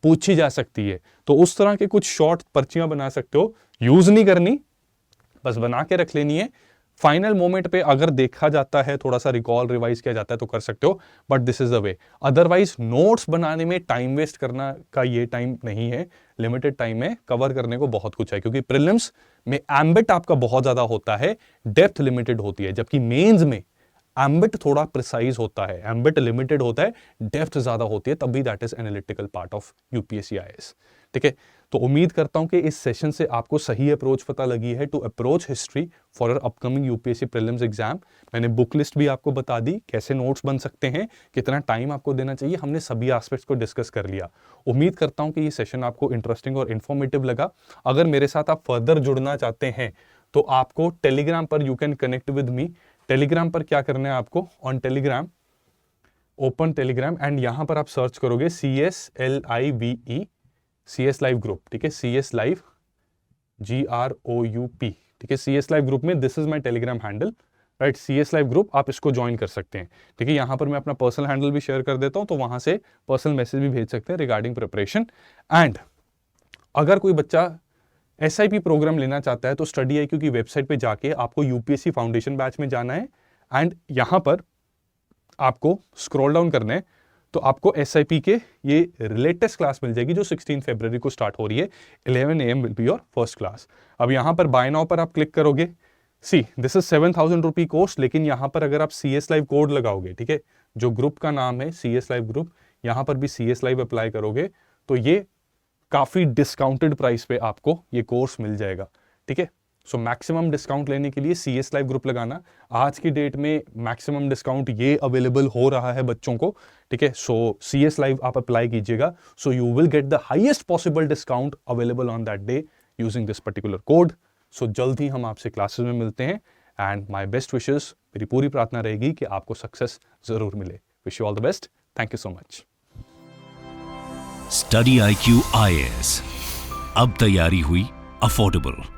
पूछी जा सकती है, तो उस तरह के कुछ शॉर्ट पर्चियां बना सकते हो, यूज नहीं करनी, बस बना के रख लेनी है। फाइनल मोमेंट पे अगर देखा जाता है, थोड़ा सा रिकॉल रिवाइज किया जाता है तो कर सकते हो, but this is the way. Otherwise notes बनाने में टाइम वेस्ट करना का ये टाइम नहीं है, लिमिटेड टाइम में कवर करने को बहुत कुछ है, क्योंकि प्रीलिम्स में एम्बिट आपका बहुत ज्यादा होता है, डेप्थ लिमिटेड होती है, जबकि मेंस में एम्बिट थोड़ा प्रिसाइज होता है, एम्बिट लिमिटेड होता है, डेप्थ ज्यादा होती है, तभी that is analytical part of UPSC IAS, ठीक है। तो उम्मीद करता हूं कि इस सेशन से आपको सही अप्रोच पता लगी है to approach history for our upcoming UPSC prelims exam. मैंने बुक लिस्ट भी आपको बता दी, कैसे नोट्स बन सकते हैं, कितना टाइम आपको देना चाहिए, हमने सभी एस्पेक्ट्स को डिस्कस कर लिया। उम्मीद करता हूं कि ये सेशन आपको इंटरेस्टिंग और इन्फॉर्मेटिव लगा। अगर मेरे साथ आप फर्दर जुड़ना चाहते हैं तो आपको टेलीग्राम पर you can connect with me. Telegram पर क्या करना है आपको, on Telegram open Telegram and यहां पर आप सर्च करोगे CSLIVE CS लाइव ग्रुप, ठीक है, CS लाइव GROUP, ठीक है, CS लाइव ग्रुप में this is my Telegram handle, right, CS live group, आप इसको ज्वाइन कर सकते हैं, ठीक है। यहां पर मैं अपना पर्सनल हैंडल भी शेयर कर देता हूं, तो वहां से पर्सनल मैसेज भी भेज सकते हैं रिगार्डिंग प्रिपरेशन। एंड अगर कोई बच्चा SIP प्रोग्राम लेना चाहता है तो स्टडी IQ की वेबसाइट पे जाके आपको यूपीएससी फाउंडेशन बैच में जाना है एंड यहां पर आपको स्क्रॉल डाउन करना है, तो आपको SIP के ये लेटेस्ट क्लास मिल जाएगी जो 16 फरवरी को स्टार्ट हो रही है। 11 AM will be your first class. अब यहां पर बाय नाउ पर आप क्लिक करोगे, see this is 7,000 rupee course, लेकिन यहां पर अगर आप CS लाइव कोड लगाओगे, ठीक है, जो ग्रुप का नाम है CS लाइव ग्रुप, यहां पर भी CS लाइव अप्लाई करोगे तो ये काफी डिस्काउंटेड प्राइस पे आपको ये कोर्स मिल जाएगा, ठीक है। सो मैक्सिमम डिस्काउंट लेने के लिए CS लाइव ग्रुप लगाना। आज की डेट में मैक्सिमम डिस्काउंट ये अवेलेबल हो रहा है बच्चों को, ठीक है। सो CS लाइव आप अप्लाई कीजिएगा, so you will get the highest possible discount available on that day using this particular code. सो जल्द ही हम आपसे क्लासेस में मिलते हैं एंड माई बेस्ट विशेस, मेरी पूरी प्रार्थना रहेगी कि आपको सक्सेस जरूर मिले। Wish you all the best, thank you so much. Study IQ IAS, अब तैयारी हुई अफोर्डेबल।